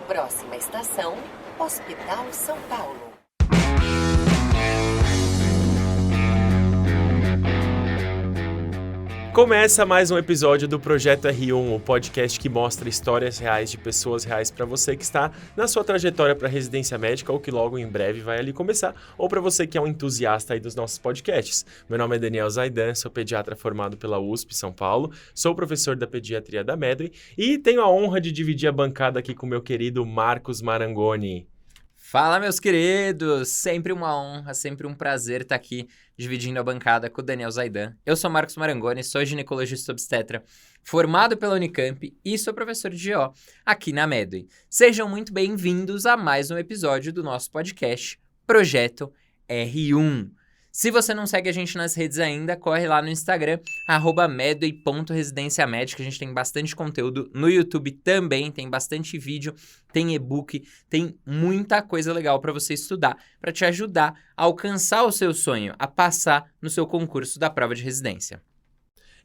Próxima estação, Hospital São Paulo. Começa mais um episódio do Projeto R1, o podcast que mostra histórias reais de pessoas reais para você que está na sua trajetória para residência médica ou que logo em breve vai ali começar, ou para você que é um entusiasta aí dos nossos podcasts. Meu nome é Daniel Zaidan, sou pediatra formado pela USP São Paulo, sou professor da pediatria da Medway e tenho a honra de dividir a bancada aqui com meu querido Marcos Marangoni. Fala, meus queridos! Sempre uma honra, sempre um prazer estar aqui dividindo a bancada com o Daniel Zaidan. Eu sou Marcos Marangoni, sou ginecologista obstetra, formado pela Unicamp e sou professor de GO aqui na Medway. Sejam muito bem-vindos a mais um episódio do nosso podcast, Projeto R1. Se você não segue a gente nas redes ainda, corre lá no Instagram, @medway.residenciamédica. A gente tem bastante conteúdo no YouTube também, tem bastante vídeo, tem e-book, tem muita coisa legal para você estudar, para te ajudar a alcançar o seu sonho, a passar no seu concurso da prova de residência.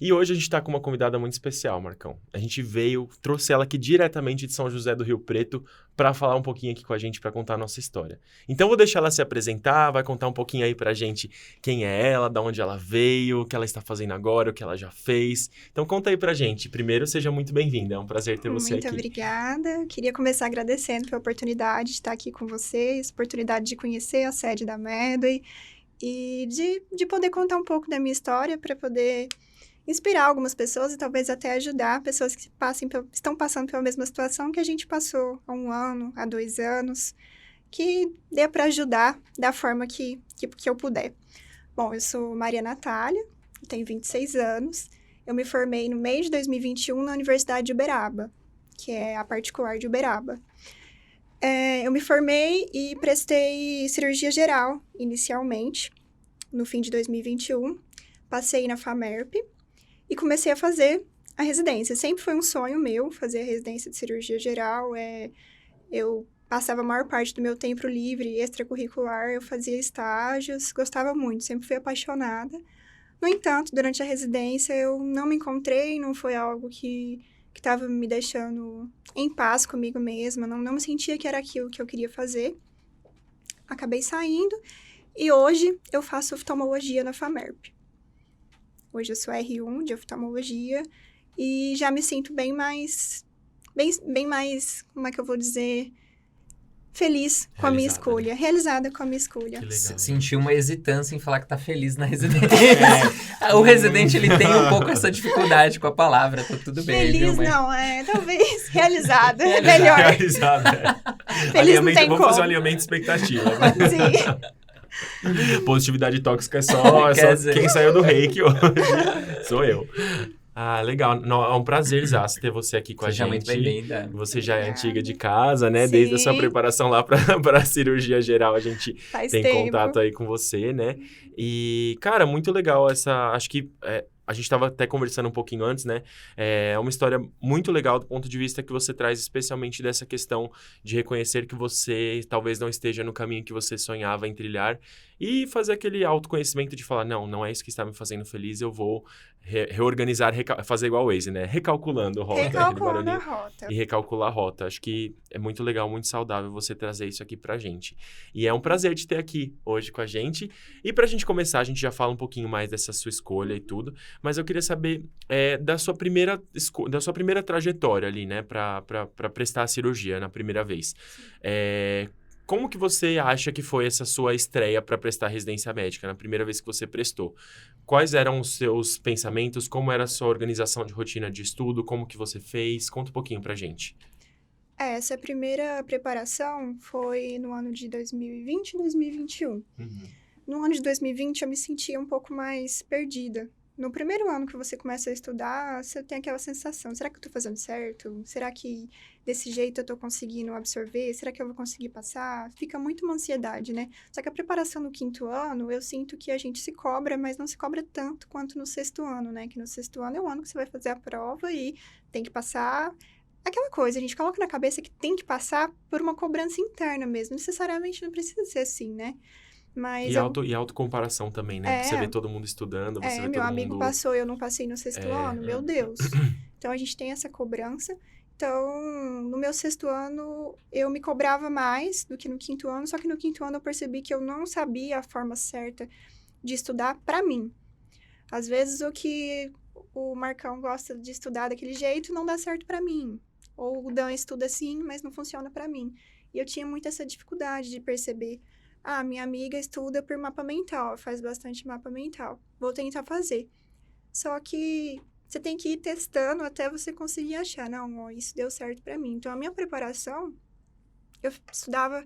E hoje a gente está com uma convidada muito especial, Marcão. A gente trouxe ela aqui diretamente de São José do Rio Preto para falar um pouquinho aqui com a gente, para contar a nossa história. Então vou deixar ela se apresentar, vai contar um pouquinho aí pra gente quem é ela, de onde ela veio, o que ela está fazendo agora, o que ela já fez. Então conta aí pra gente. Primeiro, seja muito bem-vinda, é um prazer ter você aqui. Muito obrigada. Queria começar agradecendo pela oportunidade de estar aqui com vocês, oportunidade de conhecer a sede da Medway e de poder contar um pouco da minha história para poder inspirar algumas pessoas e talvez até ajudar pessoas que estão passando pela mesma situação que a gente passou há 1 ano, há 2 anos, que dê para ajudar da forma que eu puder. Bom, eu sou Maria Natália, tenho 26 anos, eu me formei no mês de 2021 na Universidade de Uberaba, que é a particular de Uberaba. Eu me formei e prestei cirurgia geral inicialmente, no fim de 2021, passei na FAMERP, e comecei a fazer a residência. Sempre foi um sonho meu fazer a residência de cirurgia geral. Eu passava a maior parte do meu tempo livre, extracurricular, eu fazia estágios, gostava muito, sempre fui apaixonada. No entanto, durante a residência eu não me encontrei, não foi algo que estava me deixando em paz comigo mesma, não me sentia que era aquilo que eu queria fazer. Acabei saindo e hoje eu faço oftalmologia na FAMERP. Hoje eu sou R1 de oftalmologia e já me sinto bem mais, como é que eu vou dizer, feliz com a minha escolha, realizada com a minha escolha. Senti uma hesitância em falar que tá feliz na residência. O residente, ele tem um pouco essa dificuldade com a palavra, tá tudo bem. Feliz, viu, não, talvez realizada, é melhor. Realizada. Feliz não tem vamos como. fazer um alinhamento de expectativa. Né? Sim. Positividade tóxica é só quem saiu do reiki hoje. Sou eu. Ah, legal. Não, é um prazerzaço ter você aqui com a gente. Seja muito bem-vinda. Você já é antiga de casa, né? Sim. Desde a sua preparação lá para a cirurgia geral, a gente Faz tem tempo. contato aí com você, né? E, cara, muito legal acho que... A gente estava até conversando um pouquinho antes, né? É uma história muito legal do ponto de vista que você traz, especialmente dessa questão de reconhecer que você talvez não esteja no caminho que você sonhava em trilhar e fazer aquele autoconhecimento de falar, não é isso que está me fazendo feliz, eu vou reorganizar, fazer igual o Waze, né? Recalculando a rota. Recalculando a rota. E recalcular a rota. Acho que é muito legal, muito saudável você trazer isso aqui pra gente. E é um prazer te ter aqui hoje com a gente. E pra gente começar, a gente já fala um pouquinho mais dessa sua escolha e tudo, mas eu queria saber da sua primeira trajetória ali, né, pra prestar a cirurgia na primeira vez. Como que você acha que foi essa sua estreia para prestar residência médica, na primeira vez que você prestou? Quais eram os seus pensamentos? Como era a sua organização de rotina de estudo? Como que você fez? Conta um pouquinho pra gente. Essa primeira preparação foi no ano de 2020 e 2021. No ano de 2020, eu me sentia um pouco mais perdida. No primeiro ano que você começa a estudar, você tem aquela sensação, será que eu tô fazendo certo? Será que desse jeito eu tô conseguindo absorver? Será que eu vou conseguir passar? Fica muito uma ansiedade, né? Só que a preparação no 5º ano, eu sinto que a gente se cobra, mas não se cobra tanto quanto no 6º ano, né? Que no 6º ano é o ano que você vai fazer a prova e tem que passar. Aquela coisa, a gente coloca na cabeça que tem que passar por uma cobrança interna mesmo. Necessariamente não precisa ser assim, né? Mas e autocomparação também, né? Você vê todo mundo estudando, você vê todo mundo... meu amigo passou, eu não passei no 6º ano, meu Deus. Então, a gente tem essa cobrança. Então, no meu 6º ano, eu me cobrava mais do que no 5º ano, só que no 5º ano eu percebi que eu não sabia a forma certa de estudar para mim. Às vezes, o que o Marcão gosta de estudar daquele jeito não dá certo para mim. Ou o Dan estuda assim, mas não funciona para mim. E eu tinha muito essa dificuldade de perceber. Minha amiga estuda por mapa mental, faz bastante mapa mental. Vou tentar fazer. Só que você tem que ir testando até você conseguir achar. Não, ó, isso deu certo para mim. Então, a minha preparação, eu estudava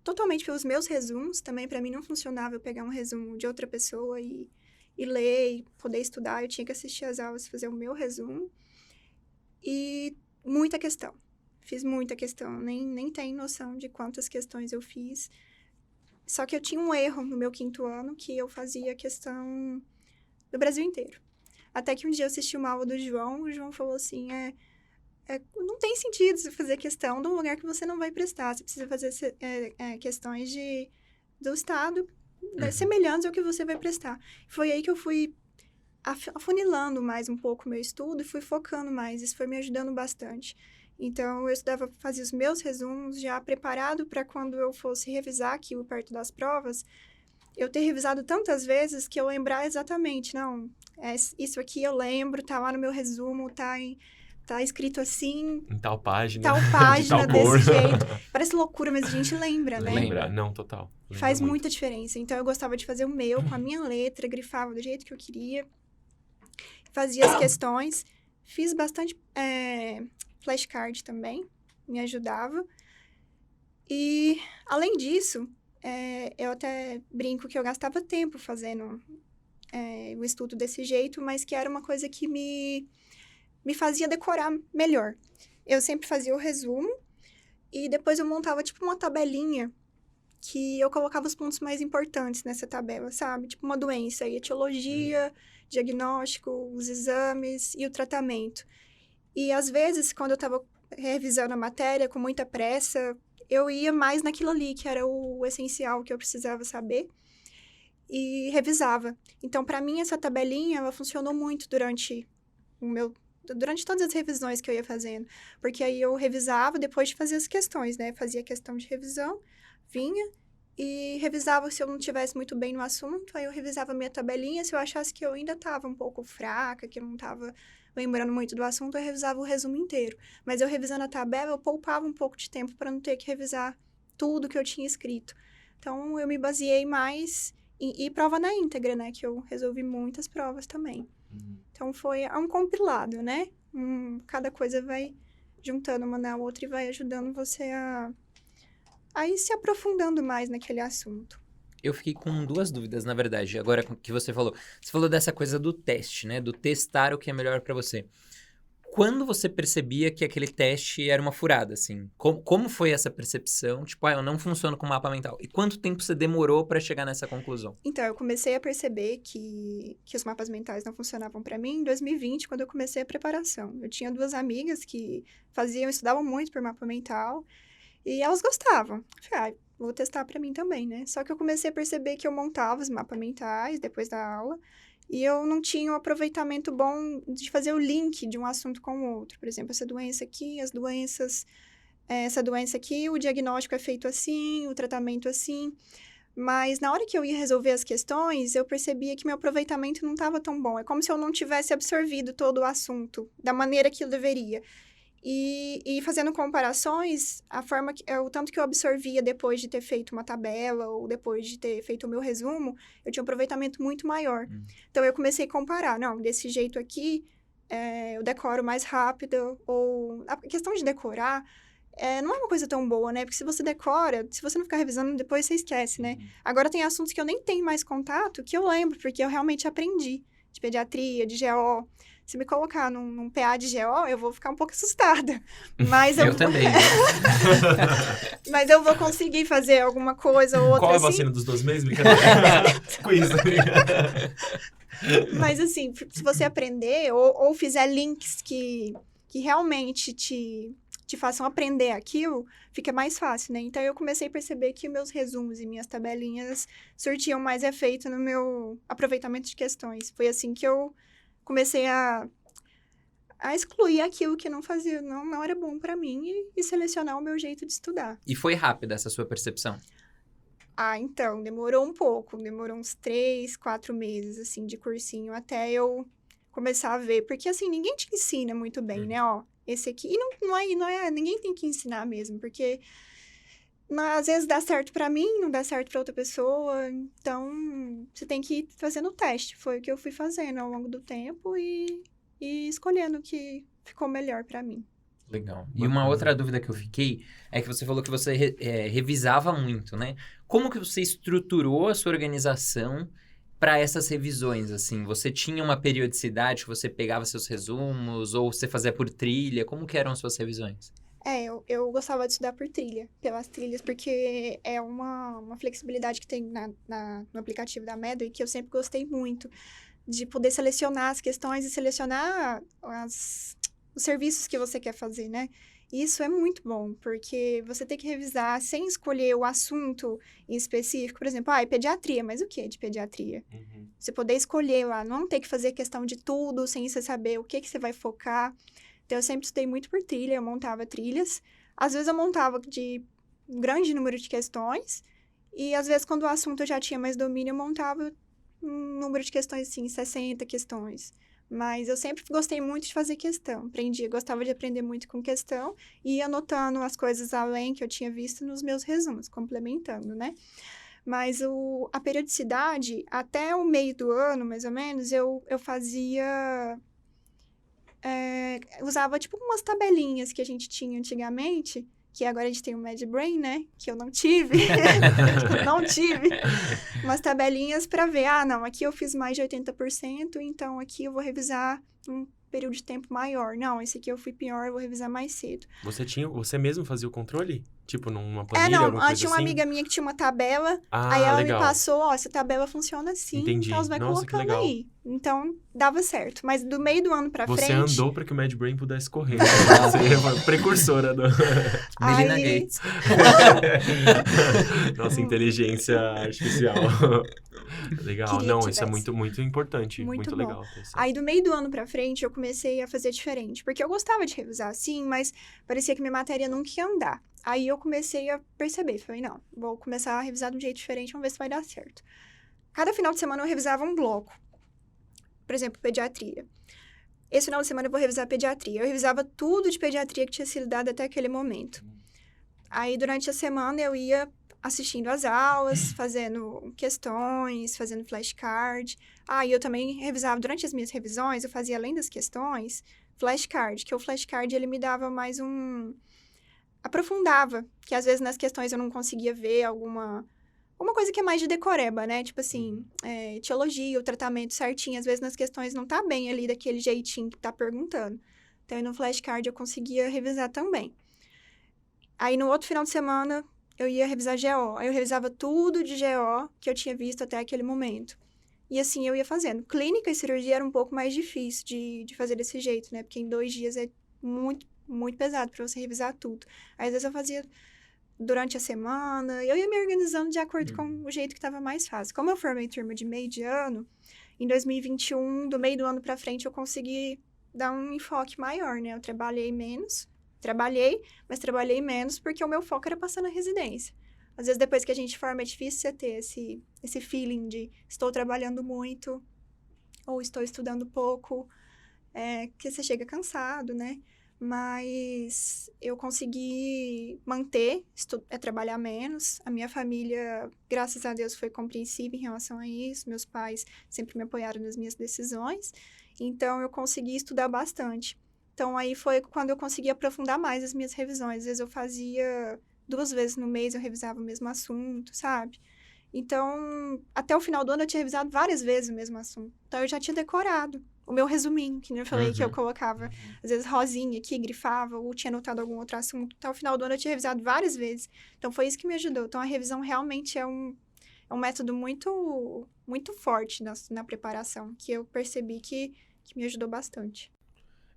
totalmente pelos meus resumos. Também, para mim, não funcionava eu pegar um resumo de outra pessoa e ler e poder estudar. Eu tinha que assistir as aulas e fazer o meu resumo. E muita questão. Fiz muita questão. Nem tenho noção de quantas questões eu fiz. Só que eu tinha um erro no meu 5º ano, que eu fazia questão do Brasil inteiro. Até que um dia eu assisti uma aula do João, o João falou assim, não tem sentido você fazer questão de um lugar que você não vai prestar. Você precisa fazer questões do estado semelhantes ao que você vai prestar. Foi aí que eu fui afunilando mais um pouco o meu estudo e fui focando mais. Isso foi me ajudando bastante. Então, eu fazia os meus resumos já preparado para quando eu fosse revisar aquilo perto das provas, eu ter revisado tantas vezes que eu lembrar exatamente, não, isso aqui eu lembro, tá lá no meu resumo, tá escrito assim... Em tal página. Tal de tal desse cor. jeito. Parece loucura, mas a gente lembra, né? Lembra? Não, total. Lembra Faz muito. muita diferença. Então, eu gostava de fazer o meu com a minha letra, grifava do jeito que eu queria, fazia as questões, fiz bastante flashcard também, me ajudava. E, além disso, eu até brinco que eu gastava tempo fazendo o estudo desse jeito, mas que era uma coisa que me fazia decorar melhor. Eu sempre fazia o resumo e depois eu montava, tipo, uma tabelinha que eu colocava os pontos mais importantes nessa tabela, sabe? Tipo, uma doença, a etiologia, diagnóstico, os exames e o tratamento. E, às vezes, quando eu estava revisando a matéria com muita pressa, eu ia mais naquilo ali, que era o essencial que eu precisava saber, e revisava. Então, para mim, essa tabelinha, ela funcionou muito durante todas as revisões que eu ia fazendo. Porque aí eu revisava depois de fazer as questões, né? Fazia questão de revisão, vinha e revisava se eu não estivesse muito bem no assunto. Aí eu revisava a minha tabelinha. Se eu achasse que eu ainda estava um pouco fraca, que eu não estava lembrando muito do assunto, eu revisava o resumo inteiro. Mas eu revisando a tabela, eu poupava um pouco de tempo para não ter que revisar tudo que eu tinha escrito. Então, eu me baseei mais em prova na íntegra, né? Que eu resolvi muitas provas também. Então, foi um compilado, né? Cada coisa vai juntando uma na outra e vai ajudando você a ir se aprofundando mais naquele assunto. Eu fiquei com 2 dúvidas, na verdade, agora que você falou. Você falou dessa coisa do teste, né? Do testar o que é melhor pra você. Quando você percebia que aquele teste era uma furada, assim? Como foi essa percepção? Tipo, eu não funciono com mapa mental. E quanto tempo você demorou pra chegar nessa conclusão? Então, eu comecei a perceber que os mapas mentais não funcionavam para mim em 2020, quando eu comecei a preparação. Eu tinha 2 amigas que estudavam muito por mapa mental, e elas gostavam. Falei, vou testar para mim também, né? Só que eu comecei a perceber que eu montava os mapas mentais depois da aula, e eu não tinha um aproveitamento bom de fazer o link de um assunto com o outro. Por exemplo, essa doença aqui, essa doença aqui, o diagnóstico é feito assim, o tratamento assim. Mas na hora que eu ia resolver as questões, eu percebia que meu aproveitamento não estava tão bom. É como se eu não tivesse absorvido todo o assunto da maneira que eu deveria. E fazendo comparações, o tanto que eu absorvia depois de ter feito uma tabela ou depois de ter feito o meu resumo, eu tinha um aproveitamento muito maior. Então, eu comecei a comparar. Não, desse jeito aqui, eu decoro mais rápido. Ou a questão de decorar não é uma coisa tão boa, né? Porque se você decora, se você não ficar revisando, depois você esquece, né? Agora, tem assuntos que eu nem tenho mais contato, que eu lembro, porque eu realmente aprendi. De pediatria, de GO. Se me colocar num PA de GO, eu vou ficar um pouco assustada. Mas eu também. Mas eu vou conseguir fazer alguma coisa ou outra. Qual é a assim. vacina dos 2 meses? Quiz. Mas assim, se você aprender ou fizer links que realmente te façam aprender aquilo, fica mais fácil, né? Então, eu comecei a perceber que meus resumos e minhas tabelinhas surtiam mais efeito no meu aproveitamento de questões. Foi assim que eu comecei a a excluir aquilo que não fazia, não era bom para mim e selecionar o meu jeito de estudar. E foi rápida essa sua percepção? Então, demorou um pouco, demorou uns 3, 4 meses, assim, de cursinho, até eu começar a ver, porque, assim, ninguém te ensina muito bem, né, ó, esse aqui, e não é, ninguém tem que ensinar mesmo, porque às vezes dá certo pra mim, não dá certo pra outra pessoa, então você tem que ir fazendo o teste, foi o que eu fui fazendo ao longo do tempo e escolhendo o que ficou melhor pra mim. Legal. E uma outra dúvida que eu fiquei é que você falou que você revisava muito, né? Como que você estruturou a sua organização para essas revisões, assim? Você tinha uma periodicidade que você pegava seus resumos ou você fazia por trilha? Como que eram as suas revisões? Eu gostava de estudar por trilha, pelas trilhas, porque é uma flexibilidade que tem no aplicativo da Medway que eu sempre gostei muito, de poder selecionar as questões e selecionar os serviços que você quer fazer, né? Isso é muito bom, porque você tem que revisar sem escolher o assunto em específico. Por exemplo, é pediatria, mas o que de pediatria? Você poder escolher lá, não ter que fazer questão de tudo sem você saber o que você vai focar. Então, eu sempre estudei muito por trilha, eu montava trilhas. Às vezes, eu montava de um grande número de questões. E, às vezes, quando o assunto eu já tinha mais domínio, eu montava um número de questões, assim, 60 questões. Mas eu sempre gostei muito de fazer questão. Gostava de aprender muito com questão. E ia anotando as coisas além que eu tinha visto nos meus resumos, complementando, né? Mas a periodicidade, até o meio do ano, mais ou menos, eu fazia... usava, tipo, umas tabelinhas que a gente tinha antigamente, que agora a gente tem o MedBrain, né? Que eu não tive. Não tive. Umas tabelinhas para ver, não, aqui eu fiz mais de 80%, então aqui eu vou revisar um período de tempo maior. Não, esse aqui eu fui pior, eu vou revisar mais cedo. Você mesmo fazia o controle? Tipo, numa planilha, alguma coisa tinha uma assim? amiga minha que tinha uma tabela, aí ela legal. me passou, essa tabela funciona assim, Entendi. então você vai Nossa, que colocando legal. aí. Então, dava certo. Mas do meio do ano pra Você frente... andou para que o MedBrain pudesse correr. Né? Você foi precursora do... Melina Aí- Gates. Nossa, inteligência artificial. Legal. Queria Não, que isso é tivesse. muito, muito importante. Muito Muito bom. legal. ter isso. Aí, do meio do ano pra frente, eu comecei a fazer diferente. Porque eu gostava de revisar assim, mas parecia que minha matéria nunca ia andar. Aí, eu comecei a perceber. Falei, não, vou começar a revisar de um jeito diferente, vamos ver se vai dar certo. Cada final de semana, eu revisava um bloco. Por exemplo, pediatria. Esse final de semana, eu vou revisar pediatria. Eu revisava tudo de pediatria que tinha sido dado até aquele momento. Aí, durante a semana, eu ia assistindo às aulas, fazendo questões, fazendo flashcard. E eu também revisava, durante as minhas revisões, eu fazia, além das questões, flashcard, que o flashcard, ele me dava mais aprofundava, que às vezes nas questões eu não conseguia ver alguma coisa que é mais de decoreba, né? Tipo assim, etiologia, o tratamento certinho, às vezes nas questões não tá bem ali daquele jeitinho que tá perguntando. Então, aí no flashcard eu conseguia revisar também. Aí, no outro final de semana, eu ia revisar GO. Aí, eu revisava tudo de GO que eu tinha visto até aquele momento. E assim, eu ia fazendo. Clínica e cirurgia era um pouco mais difícil de fazer desse jeito, né? Porque em 2 dias é muito, muito pesado para você revisar tudo. Aí, às vezes, eu fazia durante a semana. Eu ia me organizando de acordo com o jeito que estava mais fácil. Como eu formei turma de meio de ano, em 2021, do meio do ano para frente, eu consegui dar um enfoque maior, né? Eu trabalhei menos. Mas trabalhei menos porque o meu foco era passar na residência. Às vezes, depois que a gente forma, é difícil você ter esse feeling de estou trabalhando muito ou estou estudando pouco, que você chega cansado, né? Mas eu consegui manter, trabalhar menos. A minha família, graças a Deus, foi compreensiva em relação a isso. Meus pais sempre me apoiaram nas minhas decisões. Então, eu consegui estudar bastante. Então, aí foi quando eu consegui aprofundar mais as minhas revisões. Às vezes, eu fazia 2 vezes no mês, eu revisava o mesmo assunto, sabe? Então, até o final do ano, eu tinha revisado várias vezes o mesmo assunto. Então, eu já tinha decorado o meu resuminho, que nem eu falei, que eu colocava, às vezes, rosinha aqui, grifava, ou tinha anotado algum outro assunto. Então, ao final do ano, eu tinha revisado várias vezes. Então, foi isso que me ajudou. Então, a revisão realmente é um método muito, muito forte na preparação, que eu percebi que me ajudou bastante.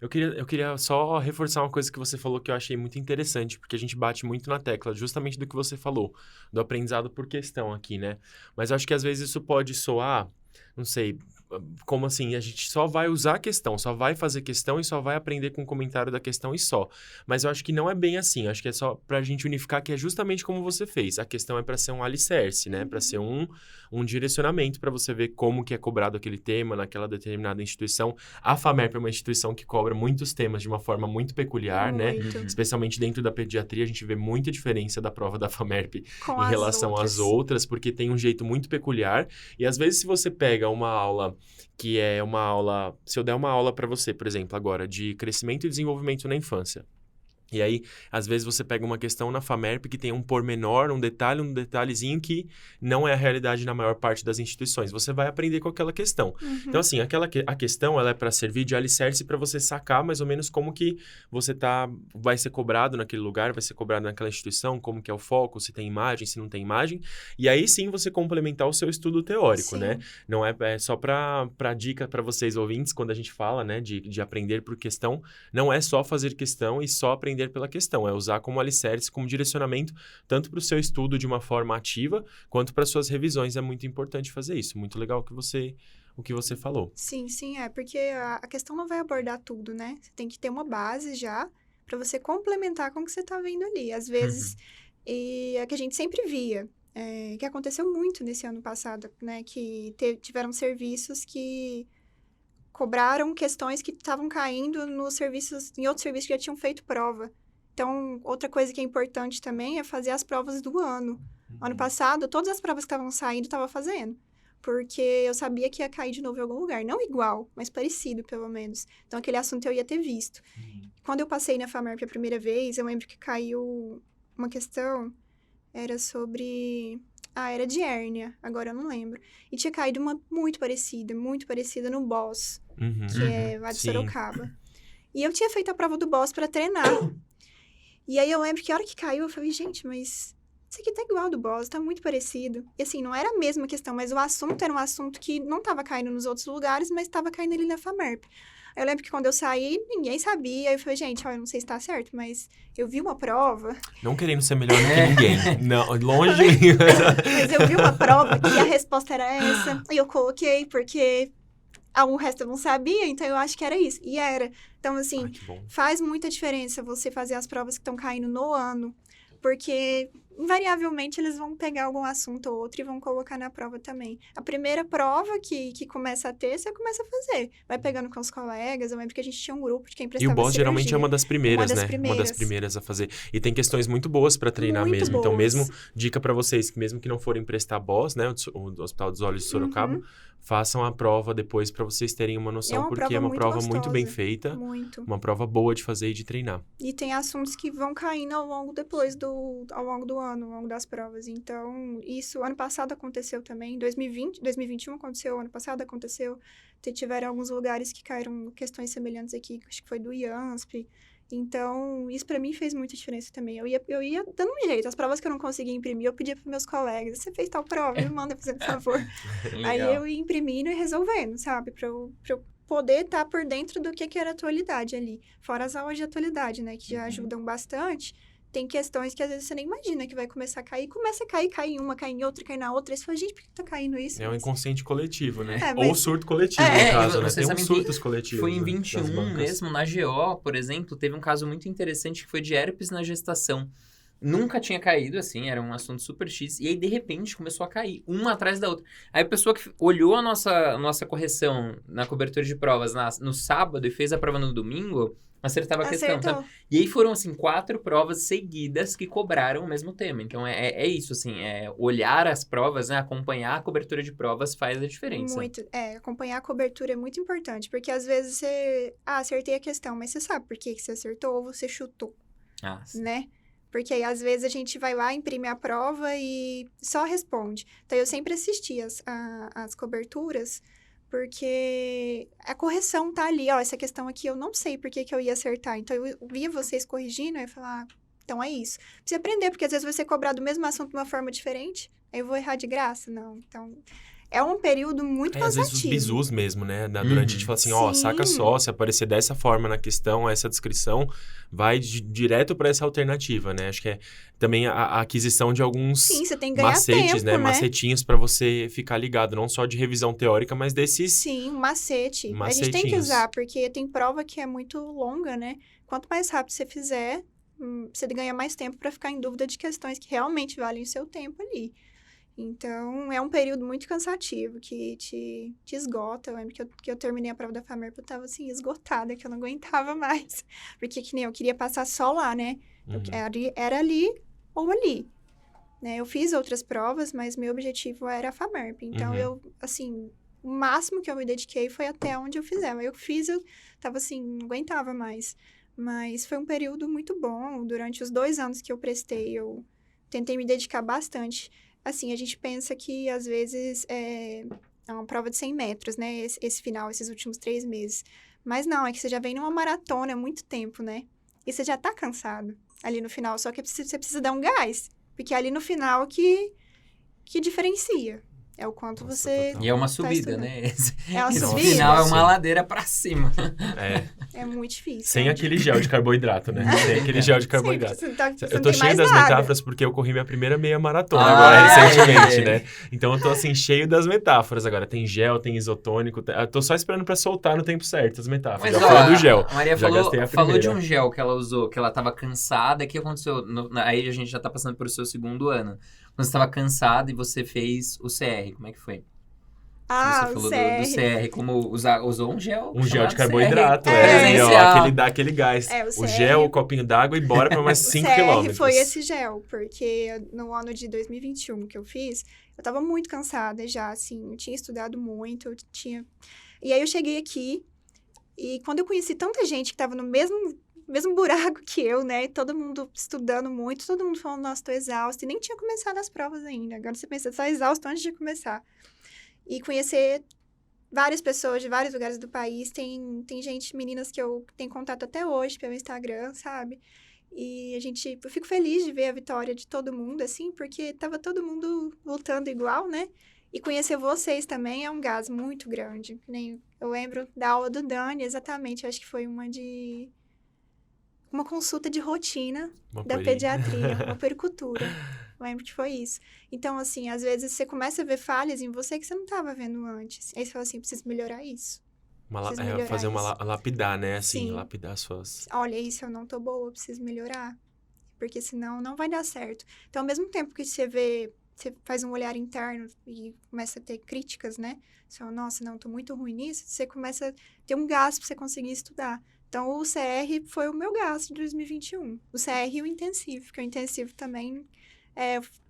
Eu queria só reforçar uma coisa que você falou que eu achei muito interessante, porque a gente bate muito na tecla justamente do que você falou, do aprendizado por questão aqui, né? Mas eu acho que às vezes isso pode soar, não sei, como assim, a gente só vai usar a questão, só vai fazer questão e só vai aprender com o comentário da questão e só. Mas eu acho que não é bem assim, eu acho que é só pra gente unificar que é justamente como você fez. A questão é pra ser um alicerce, né? Pra ser um direcionamento pra você ver como que é cobrado aquele tema naquela determinada instituição. A FAMERP é uma instituição que cobra muitos temas de uma forma muito peculiar, né? Muito. Especialmente dentro da pediatria, a gente vê muita diferença da prova da FAMERP Com em as relação às outras, porque tem um jeito muito peculiar. E às vezes, se você pega uma aula que é uma aula... Se eu der uma aula para você, por exemplo, agora, de crescimento e desenvolvimento na infância. E aí, às vezes, você pega uma questão na FAMERP que tem um pormenor, um detalhezinho que não é a realidade na maior parte das instituições. Você vai aprender com aquela questão. Então, assim, a questão, ela é para servir de alicerce para você sacar mais ou menos como que você vai ser cobrado naquele lugar, vai ser cobrado naquela instituição, como que é o foco, se tem imagem, se não tem imagem. E aí, sim, você complementar o seu estudo teórico, Sim. né? Não é só para dica para vocês ouvintes, quando a gente fala, né, de aprender por questão, não é só fazer questão e só aprender pela questão, é usar como alicerce, como direcionamento, tanto para o seu estudo de uma forma ativa, quanto para suas revisões. É muito importante fazer isso. Muito legal o que você falou. Sim, porque a questão não vai abordar tudo, né? Você tem que ter uma base já para você complementar com o que você tá vendo ali. Às vezes, e é que a gente sempre via, que aconteceu muito nesse ano passado, né? Que tiveram serviços que cobraram questões que estavam caindo em outros serviços que já tinham feito prova. Então, outra coisa que é importante também é fazer as provas do ano. Ano passado, todas as provas que estavam saindo, eu estava fazendo. Porque eu sabia que ia cair de novo em algum lugar. Não igual, mas parecido, pelo menos. Então, aquele assunto eu ia ter visto. Quando eu passei na FAMERP a primeira vez, eu lembro que caiu uma questão, era sobre... era de hérnia, agora eu não lembro. E tinha caído uma muito parecida no BOSS, que é lá de Sim. Sorocaba. E eu tinha feito a prova do BOSS pra treinar. E aí eu lembro que a hora que caiu, eu falei, gente, mas isso aqui tá igual ao do BOSS, tá muito parecido. E assim, não era a mesma questão, mas o assunto era um assunto que não tava caindo nos outros lugares, mas tava caindo ali na FAMERP. Eu lembro que quando eu saí, ninguém sabia. Aí eu falei, gente, olha, eu não sei se tá certo, mas eu vi uma prova. Não querendo ser melhor do que ninguém. Não, longe de mim. Mas eu vi uma prova que a resposta era essa. E eu coloquei, porque o resto eu não sabia, então eu acho que era isso. E era. Então, assim, Que bom. faz muita diferença você fazer as provas que estão caindo no ano. Porque, invariavelmente, eles vão pegar algum assunto ou outro e vão colocar na prova também. A primeira prova que começa a ter, você começa a fazer. Vai pegando com os colegas. Eu lembro que a gente tinha um grupo de quem E prestava o BOSS geralmente é cirurgia. uma das primeiras, Uma das né? Uma primeiras. das primeiras a fazer. E tem questões muito boas para treinar Muito mesmo. Então, boas. mesmo, dica para vocês, que mesmo que não forem prestar BOSS, né? O Hospital dos Olhos de Sorocaba, façam a prova depois para vocês terem uma noção, uma porque prova é uma muito prova gostosa. muito bem feita. Muito. Uma prova boa de fazer e de treinar. E tem assuntos que vão caindo ao longo do ano, ao longo das provas. Então, isso ano passado aconteceu também. 2021 aconteceu, ano passado aconteceu. Tiveram alguns lugares que caíram questões semelhantes aqui, acho que foi do IANSP. Então, isso pra mim fez muita diferença também. Eu ia dando um jeito. As provas que eu não conseguia imprimir, eu pedia pros meus colegas. Você fez tal prova? Me manda, por favor. Aí eu ia imprimindo e resolvendo, sabe? Pra eu poder estar por dentro do que era a atualidade ali. Fora as aulas de atualidade, né? Que já ajudam bastante. Tem questões que às vezes você nem imagina que vai começar a cair. Começa a cair, cai em uma, cai em outra, cai na outra. Aí você fala, gente, por que tá caindo isso? É um inconsciente coletivo, né? É, mas- Ou surto coletivo, É, no caso, né? vocês Tem uns sabem que surtos coletivos. Foi em né, 21 das bancas. mesmo, na GO, por exemplo, teve um caso muito interessante que foi de herpes na gestação. Nunca tinha caído, assim, era um assunto super X. E aí, de repente, começou a cair, uma atrás da outra. Aí a pessoa que olhou a nossa correção na cobertura de provas no sábado e fez a prova no domingo, acertava a questão, Acertou. sabe? E aí foram, assim, 4 provas seguidas que cobraram o mesmo tema. Então, é isso, assim, olhar as provas, né? Acompanhar a cobertura de provas faz a diferença. Muito. Acompanhar a cobertura é muito importante. Porque às vezes você... acertei a questão, mas você sabe por que você acertou ou você chutou, Ah, sim. né? Porque aí, às vezes, a gente vai lá, imprime a prova e só responde. Então, eu sempre assisti as coberturas, porque a correção tá ali. Ó, essa questão aqui eu não sei por que eu ia acertar. Então, eu via vocês corrigindo e falar, então é isso. Precisa aprender, porque às vezes vai ser cobrado o mesmo assunto de uma forma diferente. Aí eu vou errar de graça? Não. Então, é um período muito Às vezes os cansativo. bizus mesmo, né? Durante a gente fala assim, ó, saca Sim. só, se aparecer dessa forma na questão, essa descrição, vai direto para essa alternativa, né? Acho que é também a aquisição de alguns Sim, você tem que ganhar macetes, tempo, né? né? Macetinhos para você ficar ligado, não só de revisão teórica, mas desses... Sim, um macete. A gente tem que Macetinhos. usar, porque tem prova que é muito longa, né? Quanto mais rápido você fizer, você ganha mais tempo para ficar em dúvida de questões que realmente valem o seu tempo ali. Então, é um período muito cansativo, que te esgota. Eu lembro que eu terminei a prova da FAMERP, eu tava, assim, esgotada, que eu não aguentava mais. Porque, que nem eu queria passar só lá, né? Uhum. Era ali ou ali. Né? Eu fiz outras provas, mas meu objetivo era a FAMERP. Então, Uhum. eu, assim, o máximo que eu me dediquei foi até onde eu fizer. Mas eu fiz, eu tava, assim, não aguentava mais. Mas foi um período muito bom. Durante os 2 anos que eu prestei, eu tentei me dedicar bastante. Assim, a gente pensa que, às vezes, é uma prova de 100 metros, né? Esse final, esses últimos 3 meses. Mas não, é que você já vem numa maratona há muito tempo, né? E você já tá cansado ali no final. Só que você precisa dar um gás. Porque é ali no final que diferencia. É o quanto Nossa, você total. E é uma tá subida, estudando. né? É uma No subida. final é Sim. uma ladeira pra cima. É, É muito difícil. sem é aquele gel de carboidrato, né? Sem aquele gel de carboidrato. Você não Eu tô tem cheio mais das nada. metáforas porque eu corri minha primeira meia maratona Ah, agora, é. recentemente, né? Então eu tô assim, cheio das metáforas agora. Tem gel, tem isotônico. Eu tô só esperando pra soltar no tempo certo as metáforas. Mas Já ó, foi a do gel. a Maria Já gastei a falou de primeira. um gel que ela usou, que ela tava cansada. O que aconteceu? Aí a gente já tá passando pro seu 2º ano. Quando você tava cansada e você fez o CR, como é que foi? Ah, Você o falou CR. do CR, como usou um gel. Um gel de chamado carboidrato, CR. é. E, ó, Presencial. aquele dá aquele gás. É, o O CR. gel, o copinho d'água e bora pra mais 5 O CR quilômetros. foi esse gel, porque no ano de 2021 que eu fiz, eu tava muito cansada já, assim, eu tinha estudado muito, eu tinha... E aí eu cheguei aqui, e quando eu conheci tanta gente que tava no mesmo buraco que eu, né, e todo mundo estudando muito, todo mundo falando, nossa, tô exausta, e nem tinha começado as provas ainda, agora você pensa, tá exausto antes de começar. E conhecer várias pessoas de vários lugares do país, tem gente, meninas que eu tenho contato até hoje pelo Instagram, sabe? E eu fico feliz de ver a vitória de todo mundo, assim, porque tava todo mundo lutando igual, né? E conhecer vocês também é um gás muito grande. Que nem eu lembro da aula do Dani, exatamente, eu acho que foi uma consulta de rotina Uma da pueri. pediatria, uma puericultura. Lembro que foi isso. Então, assim, às vezes você começa a ver falhas em você que você não estava vendo antes. Aí você fala assim, preciso melhorar isso. Preciso melhorar Fazer uma isso. lapidar, né? Assim, Sim. lapidar suas... Olha, isso eu não tô boa, eu preciso melhorar. Porque senão não vai dar certo. Então, ao mesmo tempo que você faz um olhar interno e começa a ter críticas, né? Você fala, nossa, não, tô muito ruim nisso. Você começa a ter um gás pra você conseguir estudar. Então, o CR foi o meu gasto de 2021. O CR e o intensivo, porque o intensivo também,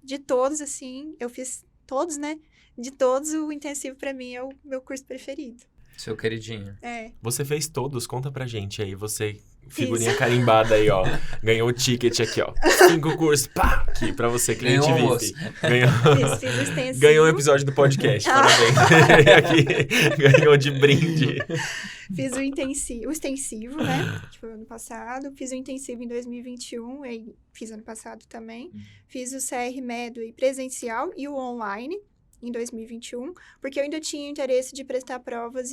de todos, assim, eu fiz todos, né? De todos, o intensivo pra mim é o meu curso preferido. Seu queridinho. Você fez todos, conta pra gente aí. Você, figurinha carimbada aí, ó. Ganhou o ticket aqui, ó. 5 cursos, pá! Aqui pra você, cliente Ganhou VIP. Ganhou... Fiz o extensivo. Ganhou um episódio do podcast, parabéns. Aqui, ganhou de brinde. Fiz o extensivo, né? Que foi ano passado. Fiz o intensivo em 2021, e fiz ano passado também. Fiz o CR Medway presencial e o online em 2021, porque eu ainda tinha interesse de prestar provas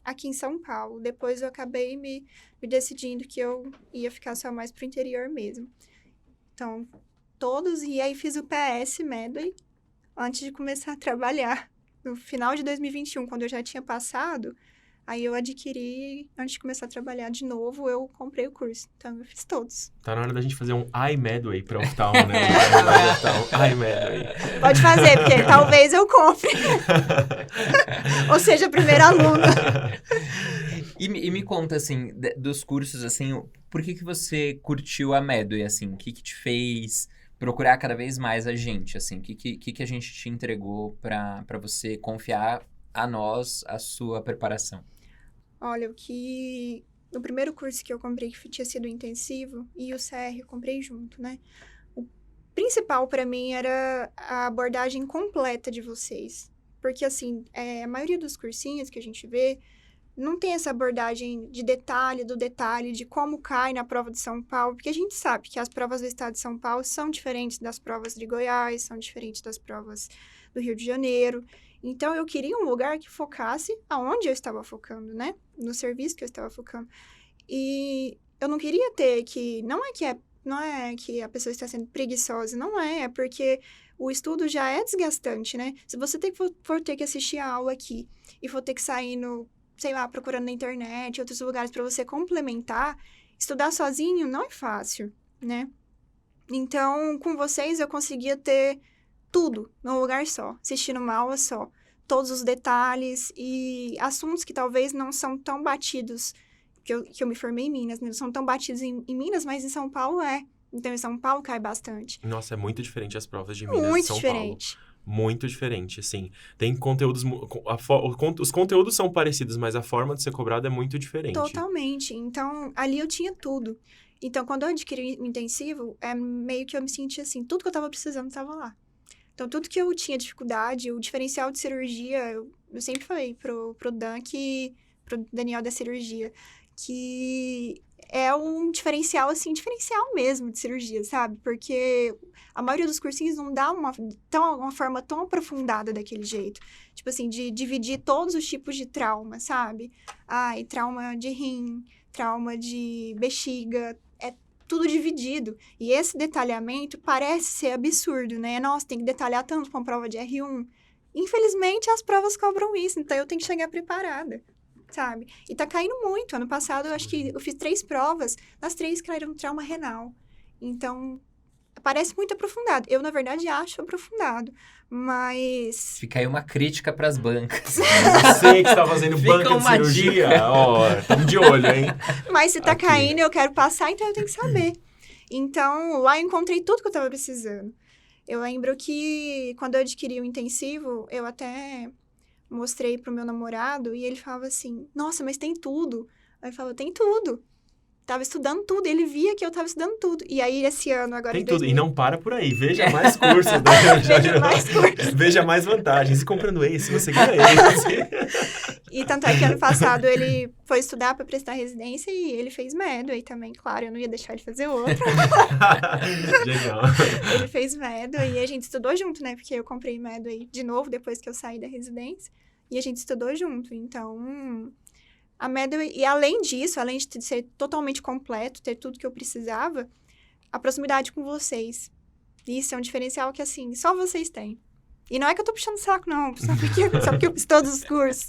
aqui em São Paulo. Depois eu acabei me decidindo que eu ia ficar só mais pro interior mesmo. Então, todos, e aí fiz o PS Medway antes de começar a trabalhar. No final de 2021, quando eu já tinha passado, aí eu adquiri, antes de começar a trabalhar de novo, eu comprei o curso. Então, eu fiz todos. Tá na hora da gente fazer um iMedway pra oftalmo, né? iMedway. Pode fazer, porque talvez eu compre. Ou seja, a primeira aluna. E me conta, assim, dos cursos, assim, por que você curtiu a Medway, assim? O que te fez procurar cada vez mais a gente, assim? O que a gente te entregou pra você confiar a nós, a sua preparação? Olha, o primeiro curso que eu comprei, que tinha sido intensivo, e o CR eu comprei junto, né? O principal pra mim era a abordagem completa de vocês. Porque, assim, a maioria dos cursinhos que a gente vê não tem essa abordagem de detalhe, de como cai na prova de São Paulo, porque a gente sabe que as provas do estado de São Paulo são diferentes das provas de Goiás, são diferentes das provas do Rio de Janeiro. Então, eu queria um lugar que focasse aonde eu estava focando, né? No serviço que eu estava focando. E eu não queria ter que... Não é que a pessoa está sendo preguiçosa, não é. É porque o estudo já é desgastante, né? Se você for ter que assistir a aula aqui e for ter que sair sei lá, procurando na internet, outros lugares para você complementar, estudar sozinho não é fácil, né? Então, com vocês, eu conseguia ter tudo num lugar só, assistindo uma aula só. Todos os detalhes e assuntos que talvez não são tão batidos, que eu me formei em Minas, né? Não são tão batidos em Minas, mas em São Paulo é. Então, em São Paulo cai bastante. Nossa, é muito diferente as provas de Minas Muito e São diferente. Paulo. Muito diferente, assim. Tem conteúdos... Os conteúdos são parecidos, mas a forma de ser cobrado é muito diferente. Totalmente. Então, ali eu tinha tudo. Então, quando eu adquiri o intensivo, meio que eu me senti assim, tudo que eu tava precisando estava lá. Então, tudo que eu tinha dificuldade, o diferencial de cirurgia, eu sempre falei pro Daniel da cirurgia, que é um diferencial, assim, diferencial mesmo de cirurgia, sabe? Porque a maioria dos cursinhos não dá uma forma tão aprofundada daquele jeito. Tipo assim, de dividir todos os tipos de trauma, sabe? Ai, trauma de rim, trauma de bexiga, é tudo dividido. E esse detalhamento parece ser absurdo, né? Nossa, tem que detalhar tanto para uma prova de R1. Infelizmente, as provas cobram isso, então eu tenho que chegar preparada, sabe? E tá caindo muito. Ano passado, eu acho que eu fiz 3 provas, nas 3 caíram trauma renal. Então, parece muito aprofundado. Eu, na verdade, acho aprofundado, mas... Fica aí uma crítica pras bancas. Você que está fazendo Fica banca de uma cirurgia, dica. ó, estamos de olho, hein? Mas se tá Aqui. caindo e eu quero passar, então eu tenho que saber. Então, lá eu encontrei tudo que eu tava precisando. Eu lembro que, quando eu adquiri o intensivo, eu até mostrei pro meu namorado e ele falava assim, nossa, mas tem tudo. Aí eu falava, tem tudo. Tava estudando tudo, ele via que eu tava estudando tudo. E aí, esse ano, agora Tem em tudo. 2000... E não para por aí. Veja mais cursos. Veja mais cursos. Veja mais vantagens. E comprando esse, você ganha esse. E tanto é que ano passado ele foi estudar para prestar residência e ele fez Medway também, claro, eu não ia deixar ele fazer outra. Genial. Ele fez Medway e a gente estudou junto, né? Porque eu comprei Medway de novo depois que eu saí da residência e a gente estudou junto. Então, a Medway... E além disso, além de ser totalmente completo, ter tudo que eu precisava, a proximidade com vocês. Isso é um diferencial que, assim, só vocês têm. E não é que eu tô puxando saco, não, só porque eu fiz todos os cursos.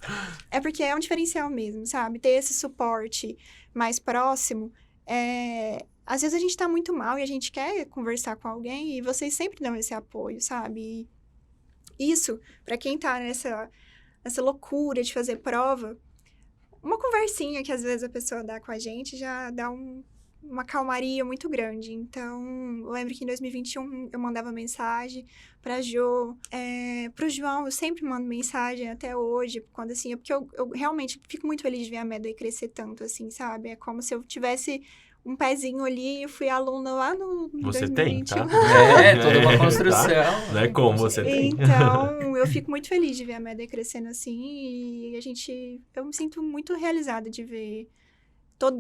É porque é um diferencial mesmo, sabe? Ter esse suporte mais próximo. Às vezes a gente tá muito mal e a gente quer conversar com alguém e vocês sempre dão esse apoio, sabe? E isso, pra quem tá nessa loucura de fazer prova, uma conversinha que às vezes a pessoa dá com a gente já dá uma calmaria muito grande. Então, eu lembro que em 2021 eu mandava mensagem pra Jo, pro João eu sempre mando mensagem até hoje, quando assim, porque eu realmente fico muito feliz de ver a Medway crescer tanto, assim, sabe? É como se eu tivesse um pezinho ali, eu fui aluna lá no Você 2021. tem, tá? Toda uma construção. Tá? Não é como você tem. Então, eu fico muito feliz de ver a Medway crescendo assim e eu me sinto muito realizada de ver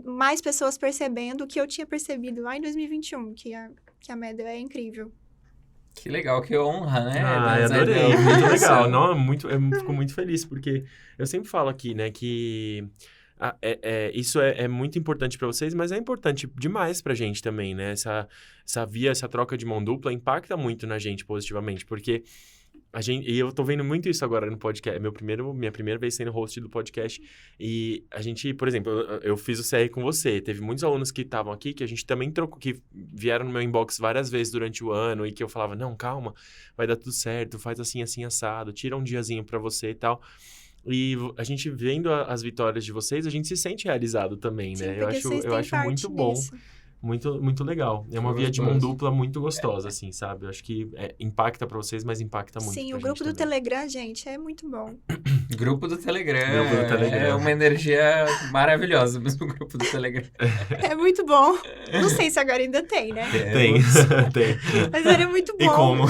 mais pessoas percebendo o que eu tinha percebido lá em 2021, que a Medway é incrível. Que legal, que honra, né? Eu adorei, muito legal. Não, eu fico muito feliz, porque eu sempre falo aqui, né, que isso é muito importante para vocês, mas é importante demais pra gente também, né? Essa troca de mão dupla impacta muito na gente positivamente, porque e eu tô vendo muito isso agora no podcast, minha primeira vez sendo host do podcast, e a gente, por exemplo, eu fiz o CR com você, teve muitos alunos que estavam aqui, que a gente também trocou, que vieram no meu inbox várias vezes durante o ano, e que eu falava, não, calma, vai dar tudo certo, faz assim, assim, assado, tira um diazinho pra você e tal. E a gente vendo as vitórias de vocês, a gente se sente realizado também, né? Sim, Eu acho muito bom. Disso. Muito, muito legal. É uma via de mão dupla muito gostosa, assim, sabe? Eu acho que impacta pra vocês, mas impacta muito Sim, pra o grupo gente do também. Telegram, gente, é muito bom. Grupo do Telegram. Grupo do Telegram. É uma energia maravilhosa mesmo, o grupo do Telegram. É muito bom. Não sei se agora ainda tem, né? Tem. Mas era muito bom. E como?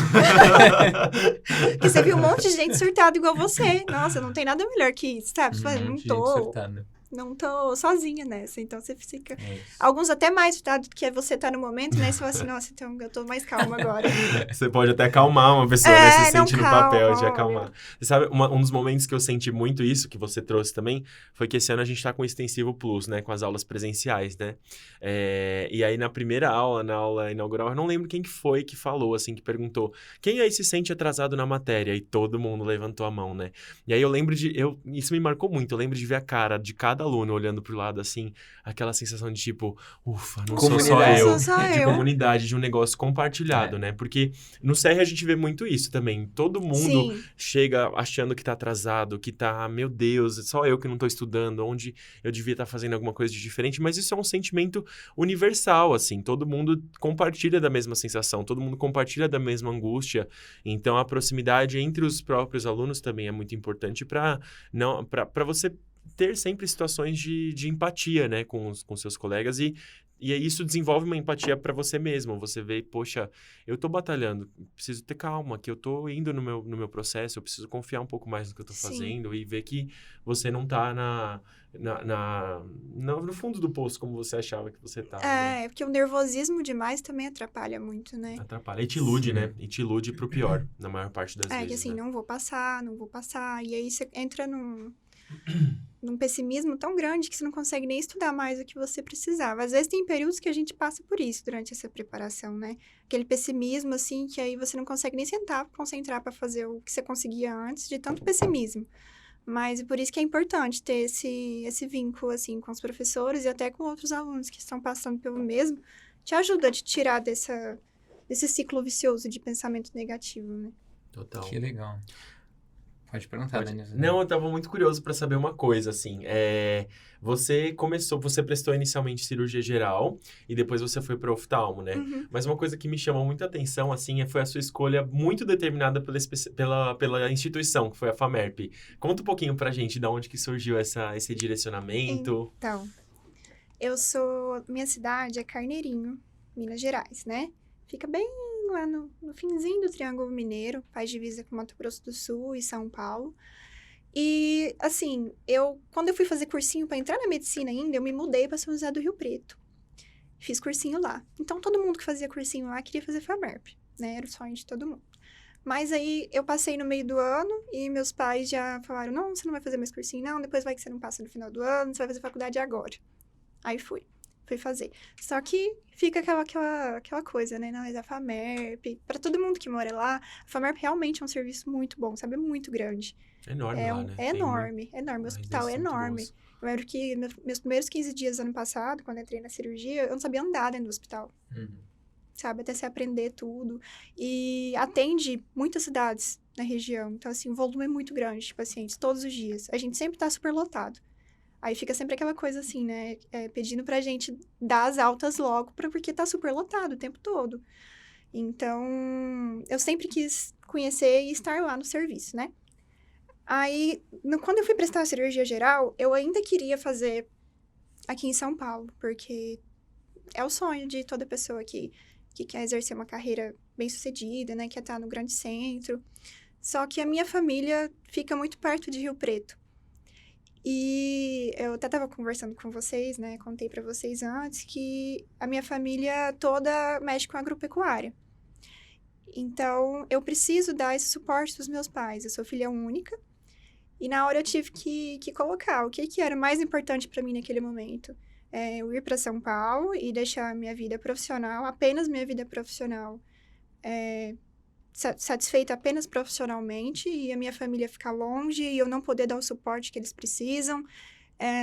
Porque você viu um monte de gente surtada igual você. Nossa, não tem nada melhor que isso, sabe? Você fala, não Gente tô. surtada. não tô sozinha nessa. Então, você fica... É isso. Alguns até mais, tá? Do que você tá no momento, né? Você fala assim, nossa, então eu tô mais calma agora. Você pode até acalmar uma pessoa, né? Se não, sente no calma, papel de olha. acalmar. Você sabe, um dos momentos que eu senti muito isso, que você trouxe também, foi que esse ano a gente tá com o Extensivo Plus, né? Com as aulas presenciais, né? E aí, na primeira aula, na aula inaugural, eu não lembro quem que foi que falou, assim, que perguntou, quem aí se sente atrasado na matéria? E todo mundo levantou a mão, né? E aí eu lembro isso me marcou muito, eu lembro de ver a cara de cada aluno olhando pro lado, assim, aquela sensação de tipo, ufa, não sou só Comunidade. eu. Não sou só De eu. comunidade, de um negócio compartilhado, né? Porque no CR a gente vê muito isso também. Todo mundo Sim, chega achando que tá atrasado, que tá, meu Deus, só eu que não tô estudando, onde eu devia estar fazendo alguma coisa de diferente, mas isso é um sentimento universal, assim. Todo mundo compartilha da mesma sensação, todo mundo compartilha da mesma angústia. Então, a proximidade entre os próprios alunos também é muito importante para você ter sempre situações de empatia, né, com seus colegas e aí isso desenvolve uma empatia para você mesmo. Você vê, poxa, eu tô batalhando, preciso ter calma, que eu tô indo no meu processo, eu preciso confiar um pouco mais no que eu tô Sim. fazendo e ver que você não tá no fundo do poço como você achava que você tava, né? é porque o nervosismo demais também atrapalha muito, né? Atrapalha. E te ilude, Sim. né? E te ilude pro pior, na maior parte das Que vezes, assim, né? não vou passar. E aí você entra num pessimismo tão grande que você não consegue nem estudar mais o que você precisava. Às vezes tem períodos que a gente passa por isso durante essa preparação, né? Aquele pessimismo, assim, que aí você não consegue nem sentar, concentrar para fazer o que você conseguia antes, de tanto pessimismo. Mas por isso que é importante ter esse vínculo, assim, com os professores e até com outros alunos que estão passando pelo mesmo. Te ajuda a te tirar desse ciclo vicioso de pensamento negativo, né? Total. Que legal. Pode perguntar, Daniel. Não, eu tava muito curioso para saber uma coisa, assim. Você prestou inicialmente cirurgia geral e depois você foi para oftalmo, né? Uhum. Mas uma coisa que me chamou muita atenção, assim, foi a sua escolha muito determinada pela instituição, que foi a FAMERP. Conta um pouquinho pra gente de onde que surgiu esse direcionamento. Então, minha cidade é Carneirinho, Minas Gerais, né? Fica bem lá no finzinho do Triângulo Mineiro, faz divisa com Mato Grosso do Sul e São Paulo. E, assim, quando eu fui fazer cursinho para entrar na medicina ainda, eu me mudei para São José do Rio Preto. Fiz cursinho lá. Então, todo mundo que fazia cursinho lá queria fazer FAMERP, né? Era o sonho de todo mundo. Mas aí, eu passei no meio do ano e meus pais já falaram, não, você não vai fazer mais cursinho, não, depois vai que você não passa no final do ano, você vai fazer faculdade agora. Aí fui fazer. Só que fica aquela coisa, né? Não, mas a FAMERP, para todo mundo que mora lá, a FAMERP realmente é um serviço muito bom, sabe? É muito grande. É enorme lá, né? É enorme, enorme. O hospital é enorme. Eu lembro que meus primeiros 15 dias do ano passado, quando eu entrei na cirurgia, eu não sabia andar dentro do hospital. Sabe? Até se aprender tudo. E atende muitas cidades na região. Então, assim, o volume é muito grande de pacientes, todos os dias. A gente sempre tá super lotado. Aí fica sempre aquela coisa assim, né? Pedindo pra gente dar as altas logo, porque tá super lotado o tempo todo. Então, eu sempre quis conhecer e estar lá no serviço, né? Aí, quando eu fui prestar a cirurgia geral, eu ainda queria fazer aqui em São Paulo, porque é o sonho de toda pessoa que quer exercer uma carreira bem-sucedida, né? Quer estar no grande centro. Só que a minha família fica muito perto de Rio Preto. E eu até estava conversando com vocês, né? Contei para vocês antes que a minha família toda mexe com agropecuária. Então, eu preciso dar esse suporte dos meus pais. Eu sou filha única. E na hora eu tive que colocar o que era mais importante para mim naquele momento. Eu ir para São Paulo e deixar minha vida profissional, apenas minha vida profissional, satisfeita apenas profissionalmente, e a minha família ficar longe e eu não poder dar o suporte que eles precisam,